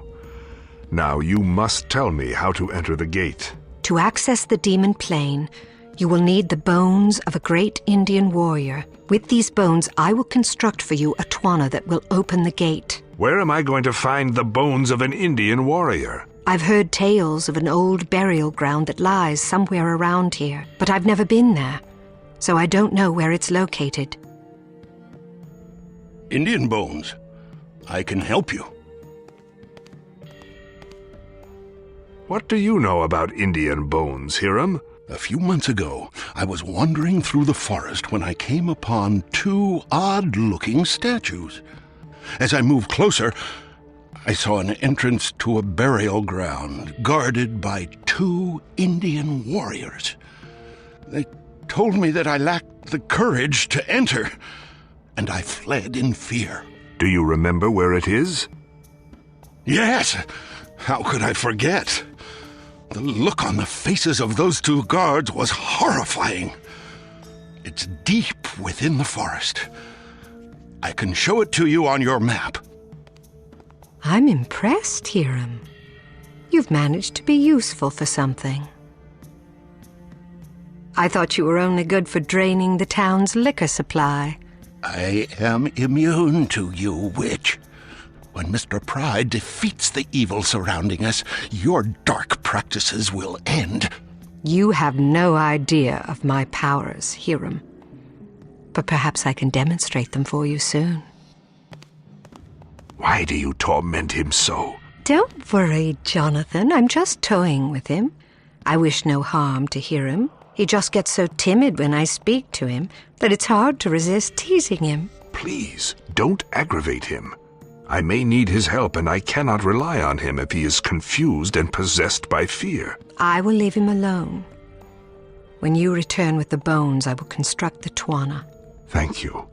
Now you must tell me how to enter the gate. To access the demon plane, you will need the bones of a great Indian warrior. With these bones, I will construct for you a twana that will open the gate. Where am I going to find the bones of an Indian warrior? I've heard tales of an old burial ground that lies somewhere around here, but I've never been there, so I don't know where it's located. Indian bones. I can help you. What do you know about Indian bones, Hiram? A few months ago, I was wandering through the forest when I came upon two odd-looking statues. As I moved closer, I saw an entrance to a burial ground guarded by two Indian warriors. They told me that I lacked the courage to enter, and I fled in fear. Do you remember where it is? Yes! How could I forget? The look on the faces of those two guards was horrifying. It's deep within the forest. I can show it to you on your map. I'm impressed, Hiram. You've managed to be useful for something. I thought you were only good for draining the town's liquor supply. I am immune to you, witch. When Mr. Pry defeats the evil surrounding us, your dark practices will end. You have no idea of my powers, Hiram. But perhaps I can demonstrate them for you soon. Why do you torment him so? Don't worry, Jonathan. I'm just toying with him. I wish no harm to Hiram. He just gets so timid when I speak to him that it's hard to resist teasing him. Please, don't aggravate him. I may need his help, and I cannot rely on him if he is confused and possessed by fear. I will leave him alone. When you return with the bones, I will construct the Twana. Thank you.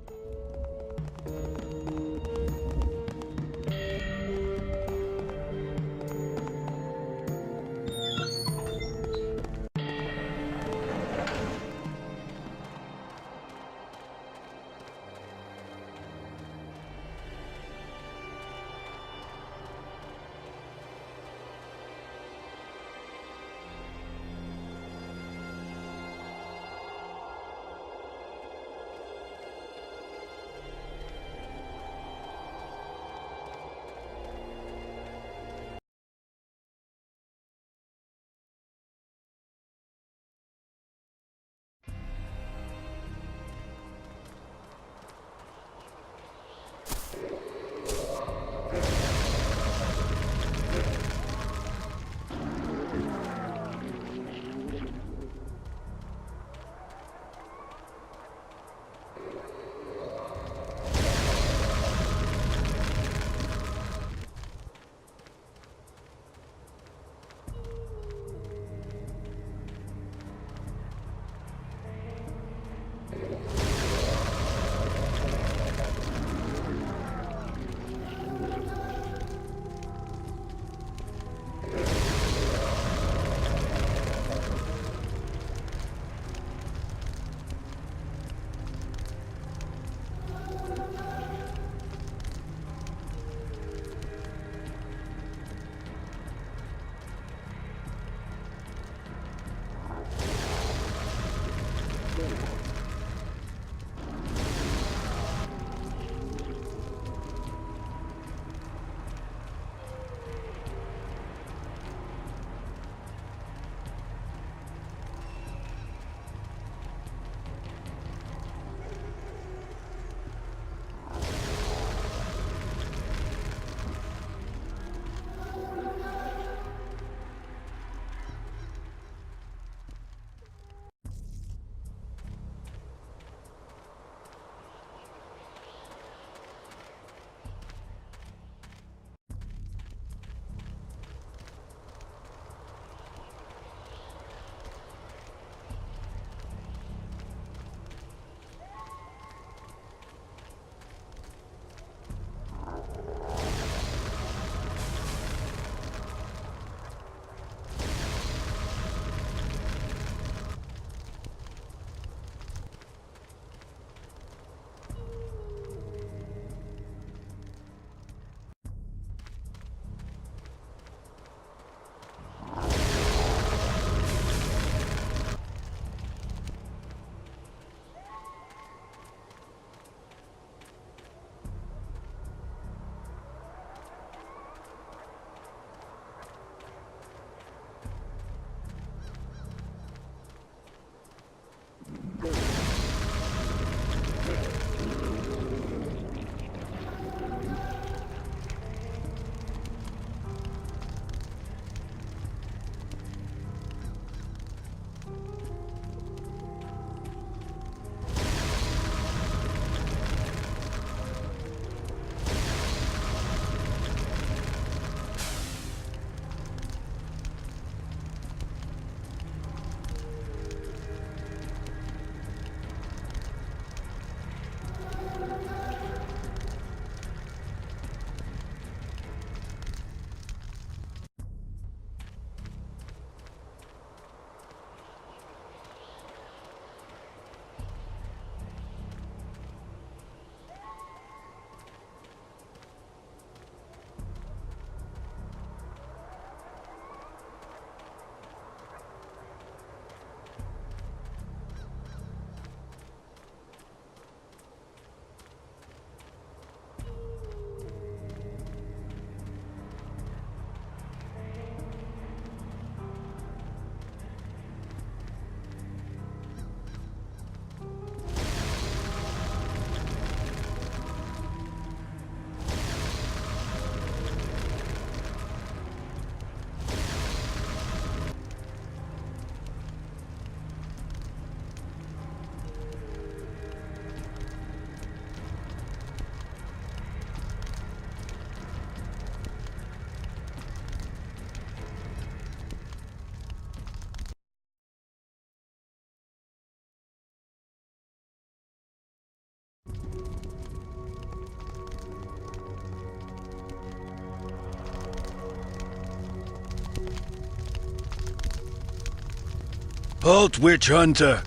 Halt, witch hunter!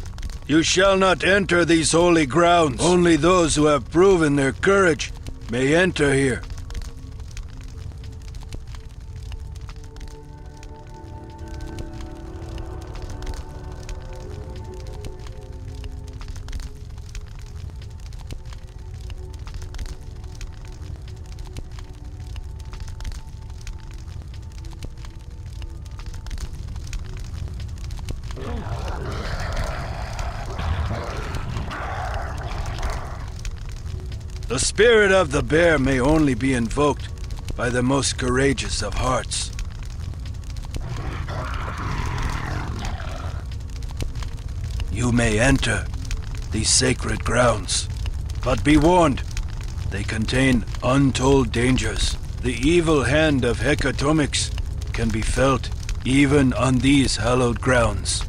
You shall not enter these holy grounds. Only those who have proven their courage may enter here. The spirit of the bear may only be invoked by the most courageous of hearts. You may enter these sacred grounds, but be warned, they contain untold dangers. The evil hand of Hecatomix can be felt even on these hallowed grounds.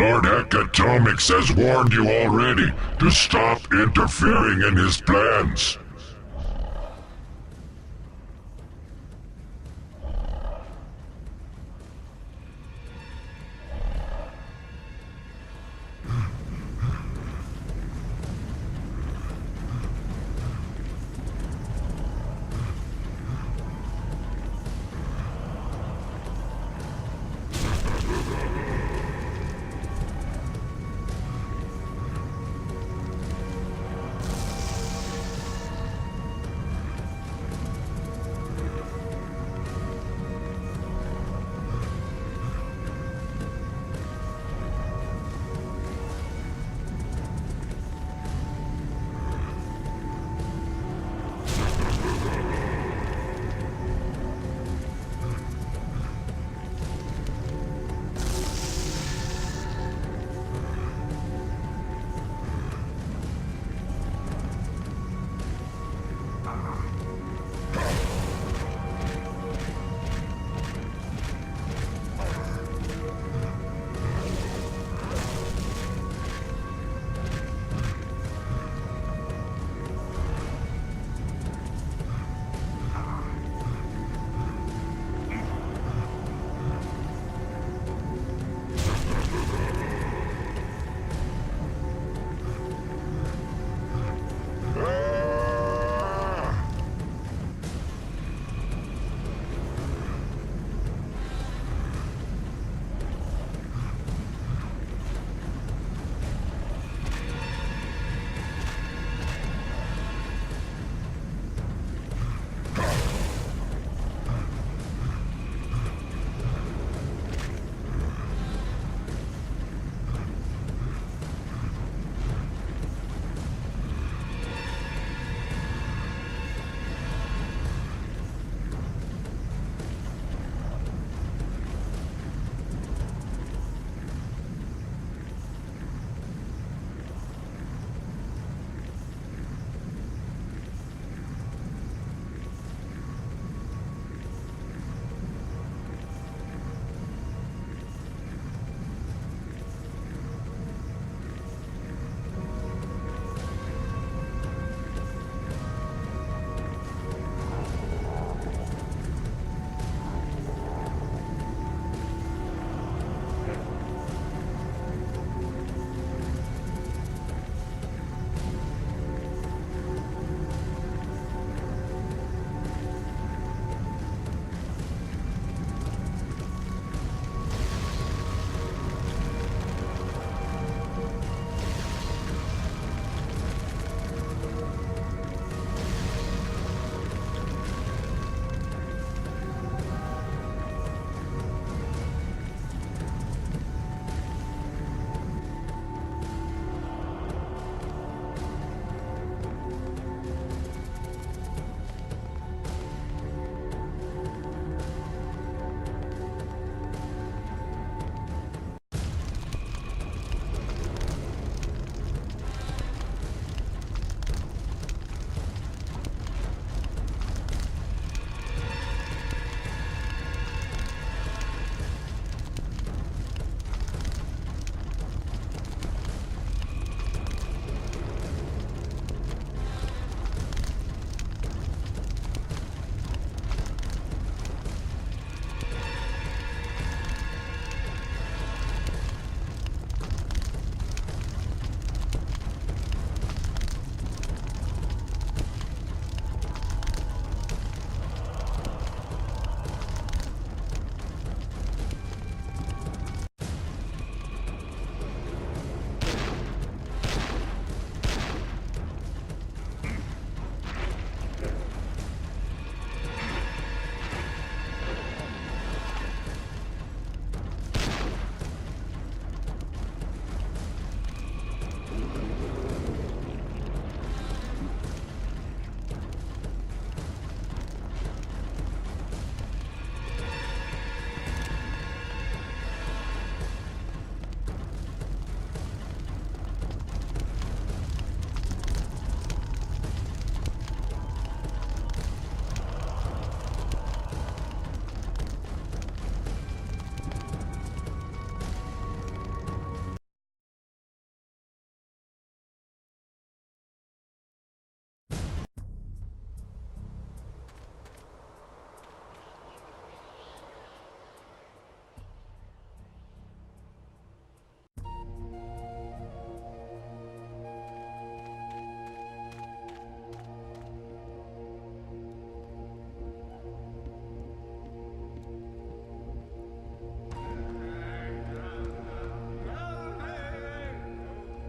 Lord Hecatomix has warned you already to stop interfering in his plans.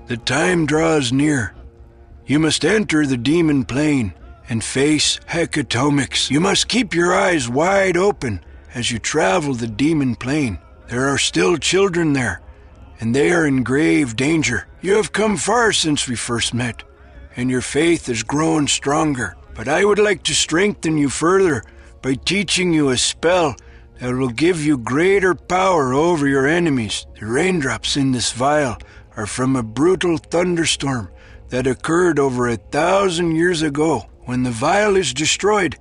The time draws near. You must enter the demon plane and face hecatomics. You must keep your eyes wide open as you travel the demon plane. There are still children there, and they are in grave danger. You have come far since we first met, and your faith has grown stronger. But I would like to strengthen you further by teaching you a spell that will give you greater power over your enemies. The raindrops in this vial are from a brutal thunderstorm that occurred over 1,000 years ago. When the vial is destroyed,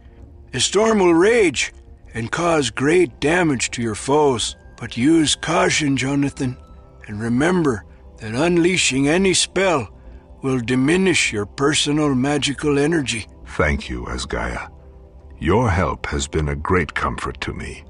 a storm will rage and cause great damage to your foes. But use caution, Jonathan, and remember that unleashing any spell will diminish your personal magical energy. Thank you, Asgaia. Your help has been a great comfort to me.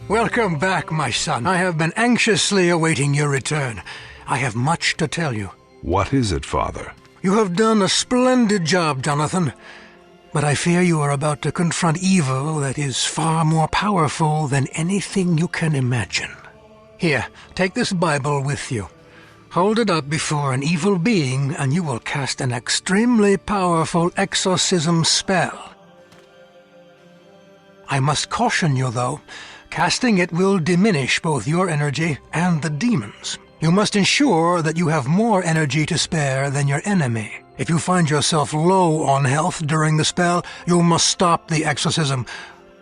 Welcome back, my son. I have been anxiously awaiting your return. I have much to tell you. What is it, Father? You have done a splendid job, Jonathan. But I fear you are about to confront evil that is far more powerful than anything you can imagine. Here, take this Bible with you. Hold it up before an evil being, and you will cast an extremely powerful exorcism spell. I must caution you, though. Casting it will diminish both your energy and the demons. You must ensure that you have more energy to spare than your enemy. If you find yourself low on health during the spell, you must stop the exorcism.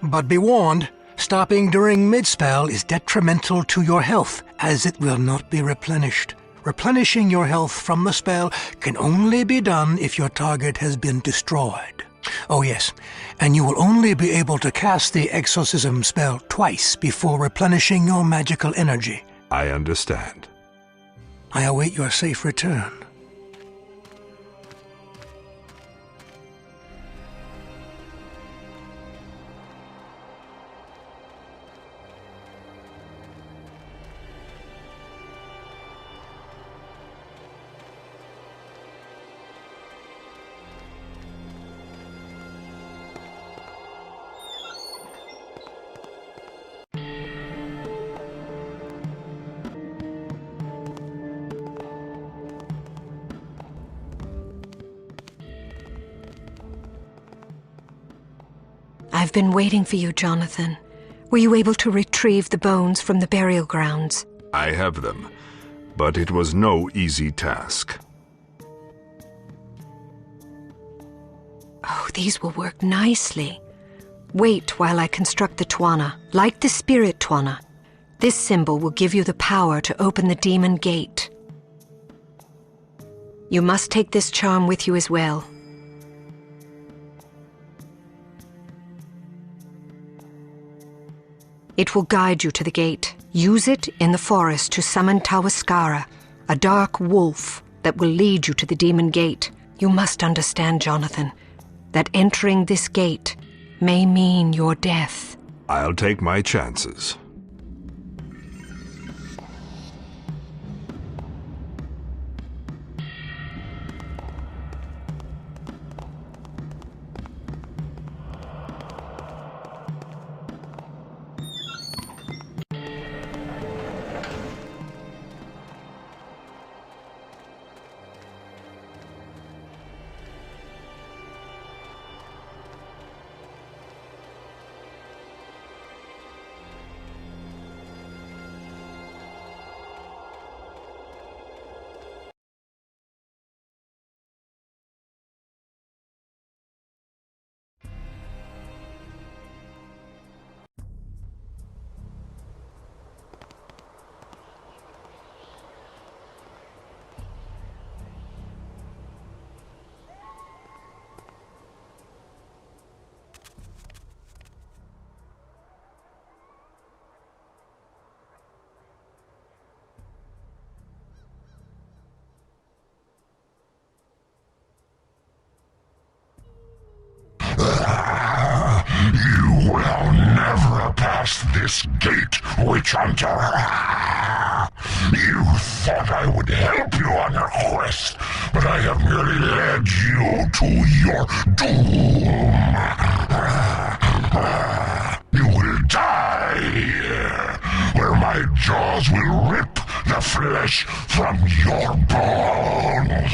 But be warned, stopping during mid-spell is detrimental to your health, as it will not be replenished. Replenishing your health from the spell can only be done if your target has been destroyed. Oh yes, and you will only be able to cast the exorcism spell twice before replenishing your magical energy. I understand. I await your safe return. I've been waiting for you, Jonathan. Were you able to retrieve the bones from the burial grounds? I have them, but it was no easy task. Oh, these will work nicely. Wait while I construct the Twana, like the spirit Twana. This symbol will give you the power to open the demon gate. You must take this charm with you as well. It will guide you to the gate. Use it in the forest to summon Tawaskara, a dark wolf that will lead you to the demon gate. You must understand, Jonathan, that entering this gate may mean your death. I'll take my chances. You will never pass this gate, witch hunter. You thought I would help you on your quest, but I have merely led you to your doom. You will die here, where my jaws will rip the flesh from your bones.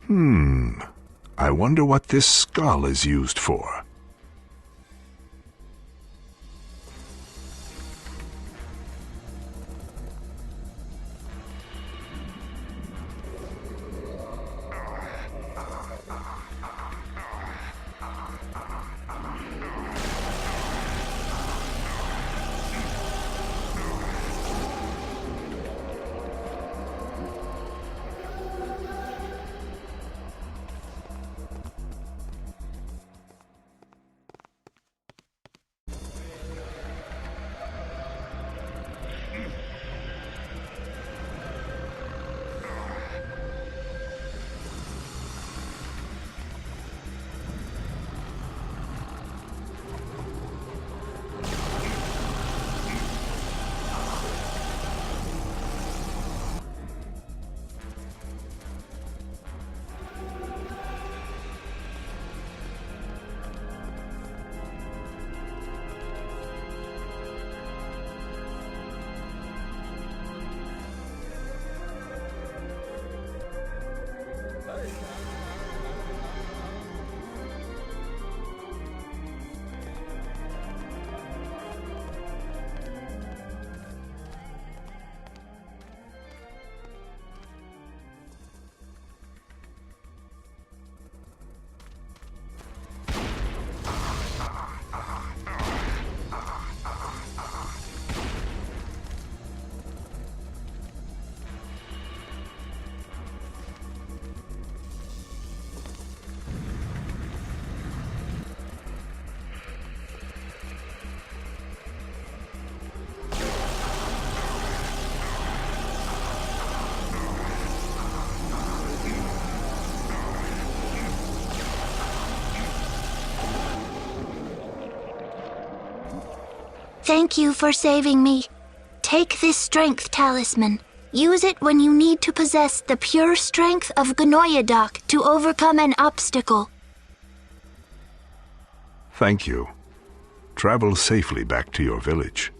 I wonder what this skull is used for. Thank you for saving me. Take this strength talisman. Use it when you need to possess the pure strength of Gnoyadak to overcome an obstacle. Thank you. Travel safely back to your village.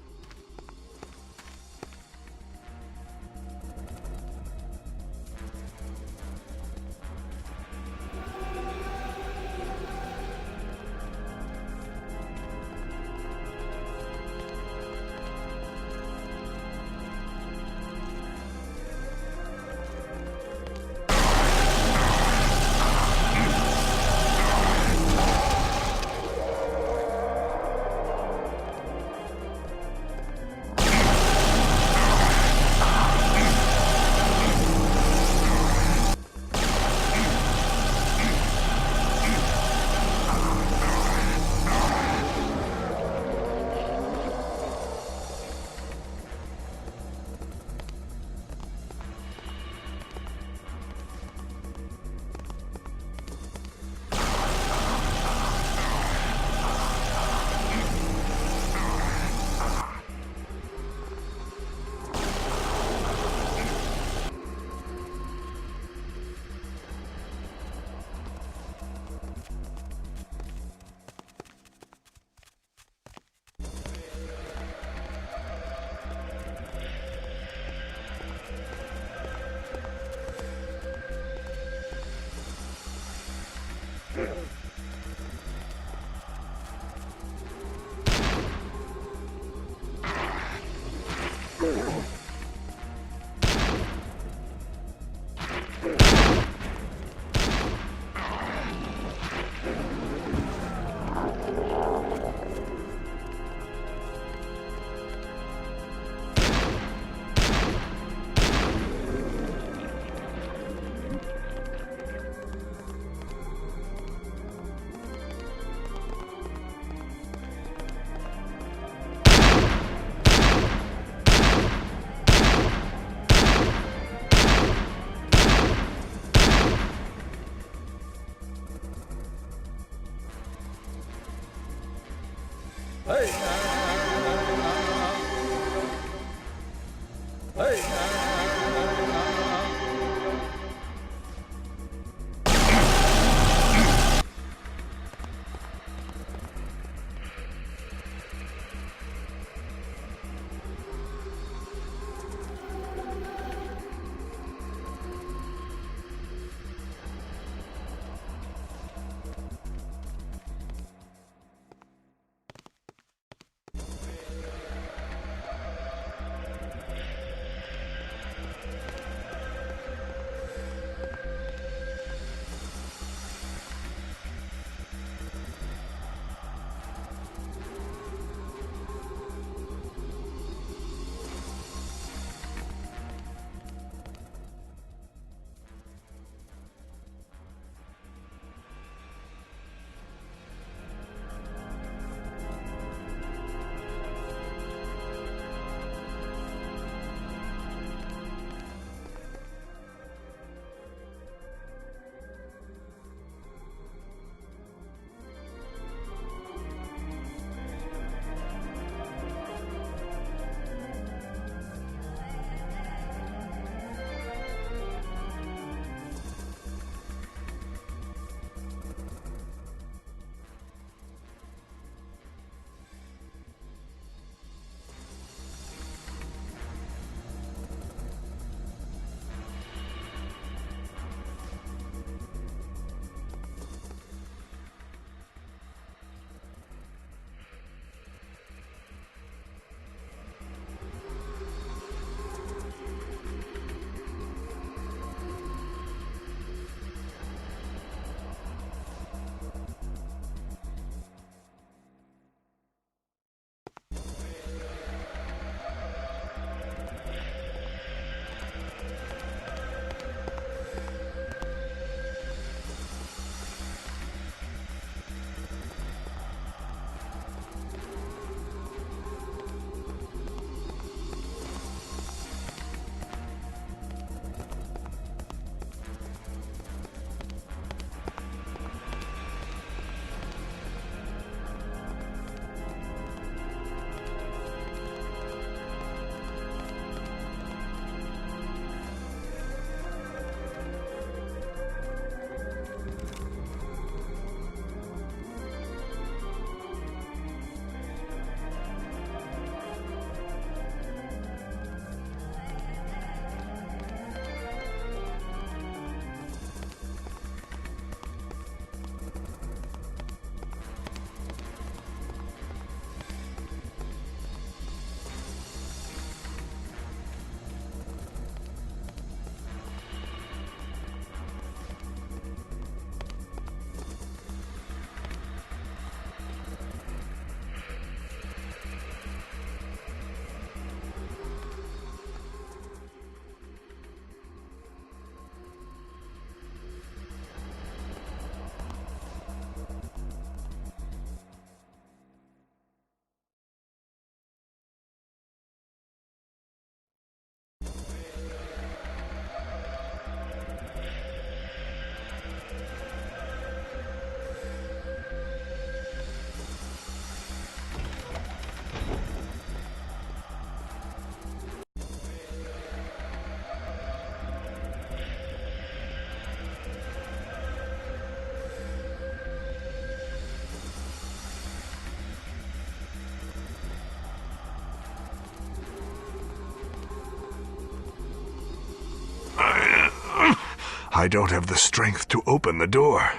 I don't have the strength to open the door.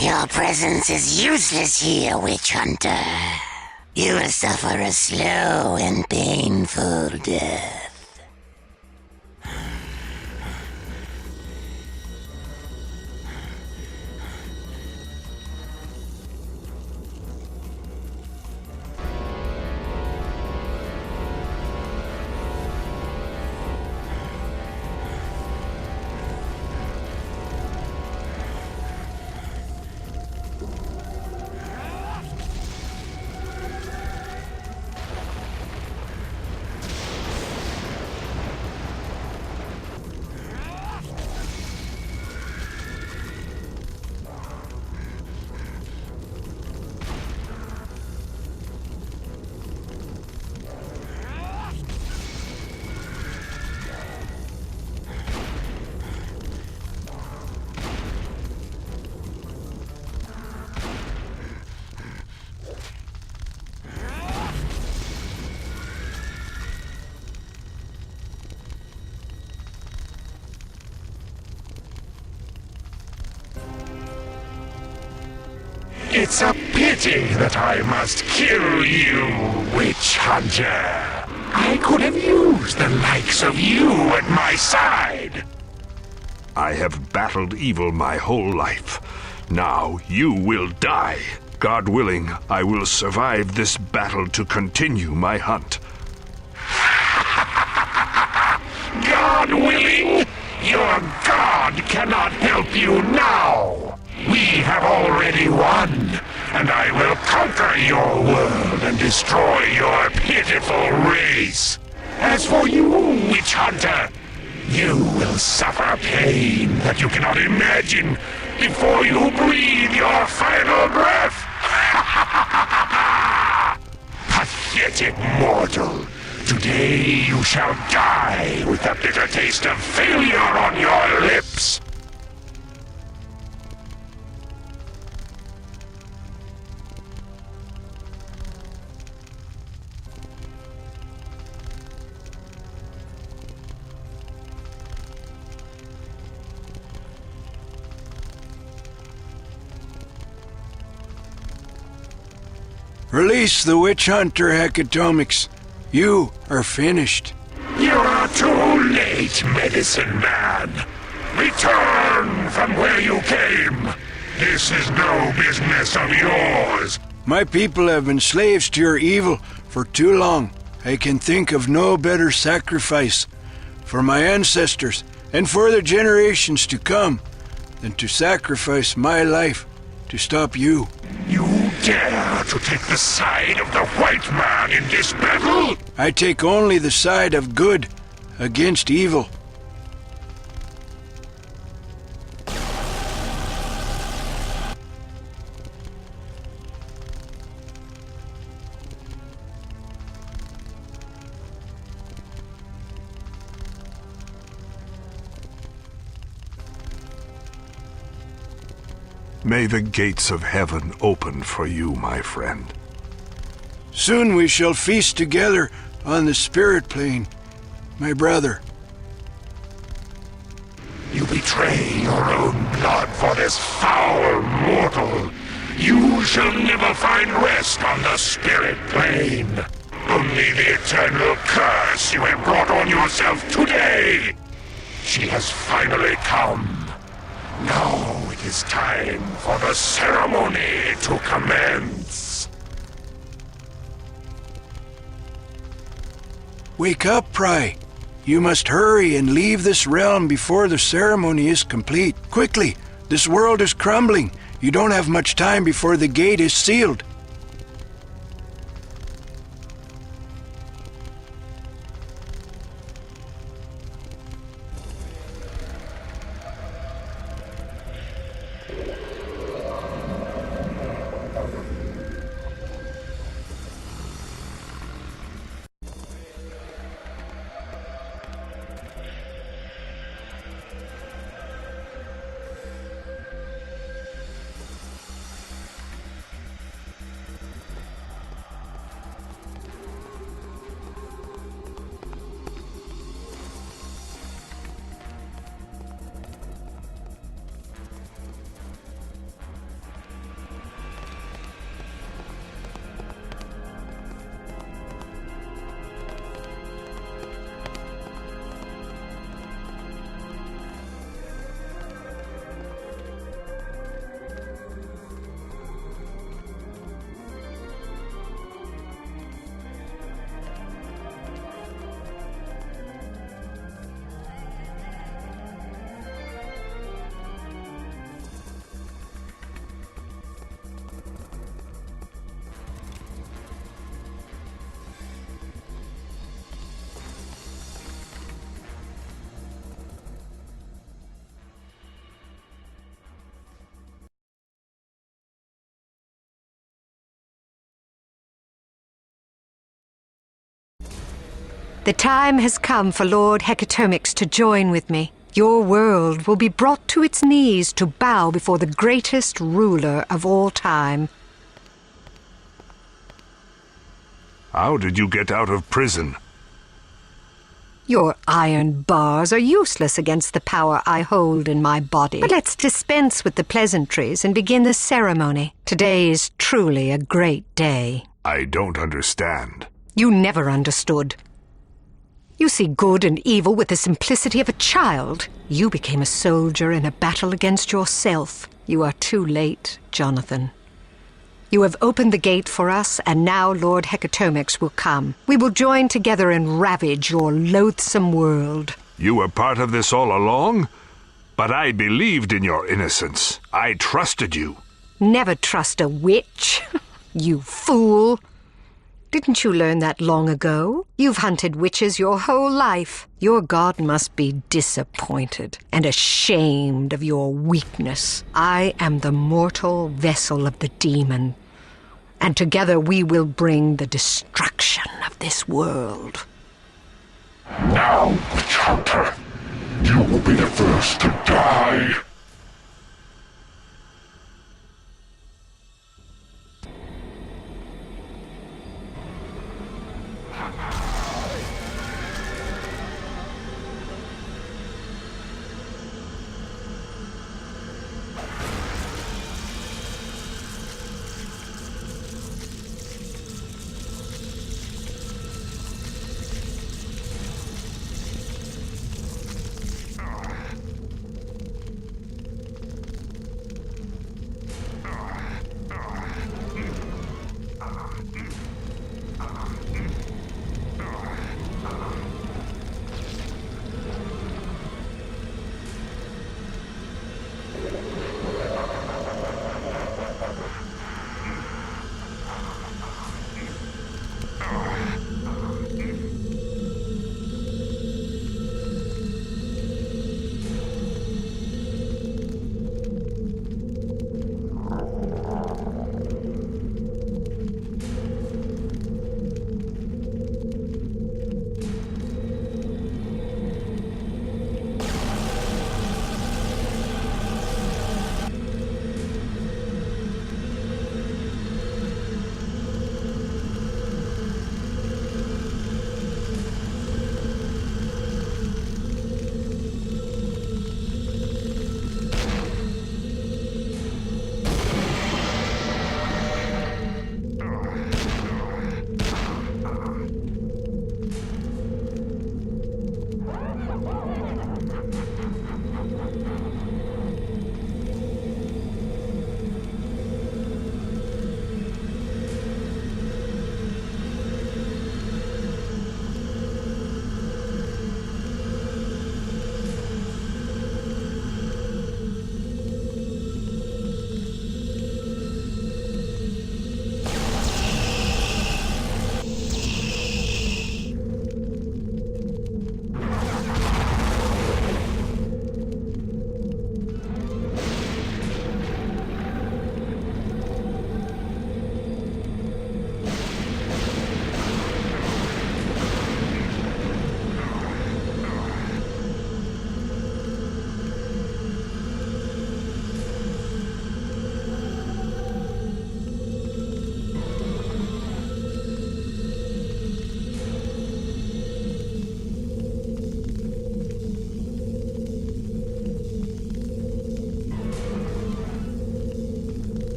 Your presence is useless here, witch hunter. You will suffer a slow and painful death. It's a pity that I must kill you, witch hunter. I could have used the likes of you at my side. I have battled evil my whole life. Now you will die. God willing, I will survive this battle to continue my hunt. God willing? Your God cannot help you now. We have already won, and I will conquer your world and destroy your pitiful race. As for you, witch hunter, you will suffer pain that you cannot imagine before you breathe your final breath. Pathetic mortal. Today you shall die with the bitter taste of failure on your lips. Release the witch hunter, Hecatomics. You are finished. You are too late, medicine man. Return from where you came. This is no business of yours. My people have been slaves to your evil for too long. I can think of no better sacrifice for my ancestors and for the generations to come than to sacrifice my life to stop you. You dare to take the side of the white man in this battle? I take only the side of good against evil. May the gates of heaven open for you, my friend. Soon we shall feast together on the spirit plane, my brother. You betray your own blood for this foul mortal. You shall never find rest on the spirit plane. Only the eternal curse you have brought on yourself today. She has finally come. Now it is time for the ceremony to commence. Wake up, Pry. You must hurry and leave this realm before the ceremony is complete. Quickly! This world is crumbling. You don't have much time before the gate is sealed. The time has come for Lord Hecatomix to join with me. Your world will be brought to its knees to bow before the greatest ruler of all time. How did you get out of prison? Your iron bars are useless against the power I hold in my body. But let's dispense with the pleasantries and begin the ceremony. Today is truly a great day. I don't understand. You never understood. You see good and evil with the simplicity of a child. You became a soldier in a battle against yourself. You are too late, Jonathan. You have opened the gate for us, and now Lord Hecatomix will come. We will join together and ravage your loathsome world. You were part of this all along? But I believed in your innocence. I trusted you. Never trust a witch, you fool. Didn't you learn that long ago? You've hunted witches your whole life. Your god must be disappointed and ashamed of your weakness. I am the mortal vessel of the demon, and together we will bring the destruction of this world. Now, Witch Hunter, you will be the first to die.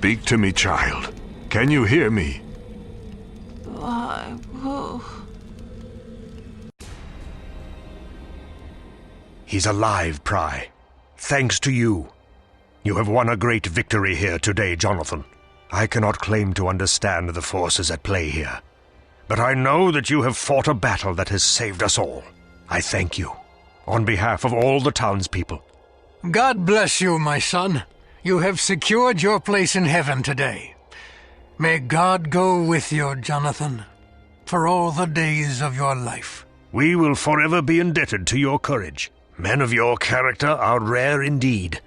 Speak to me, child. Can you hear me? He's alive, Pry. Thanks to you. You have won a great victory here today, Jonathan. I cannot claim to understand the forces at play here, but I know that you have fought a battle that has saved us all. I thank you, on behalf of all the townspeople. God bless you, my son. You have secured your place in heaven today. May God go with you, Jonathan, for all the days of your life. We will forever be indebted to your courage. Men of your character are rare indeed.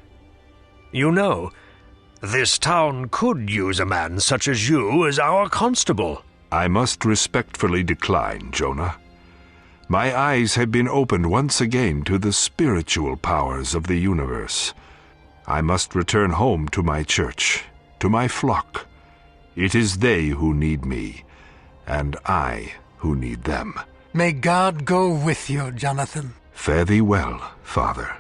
You know, this town could use a man such as you as our constable. I must respectfully decline, Jonah. My eyes have been opened once again to the spiritual powers of the universe. I must return home to my church, to my flock. It is they who need me, and I who need them. May God go with you, Jonathan. Fare thee well, Father.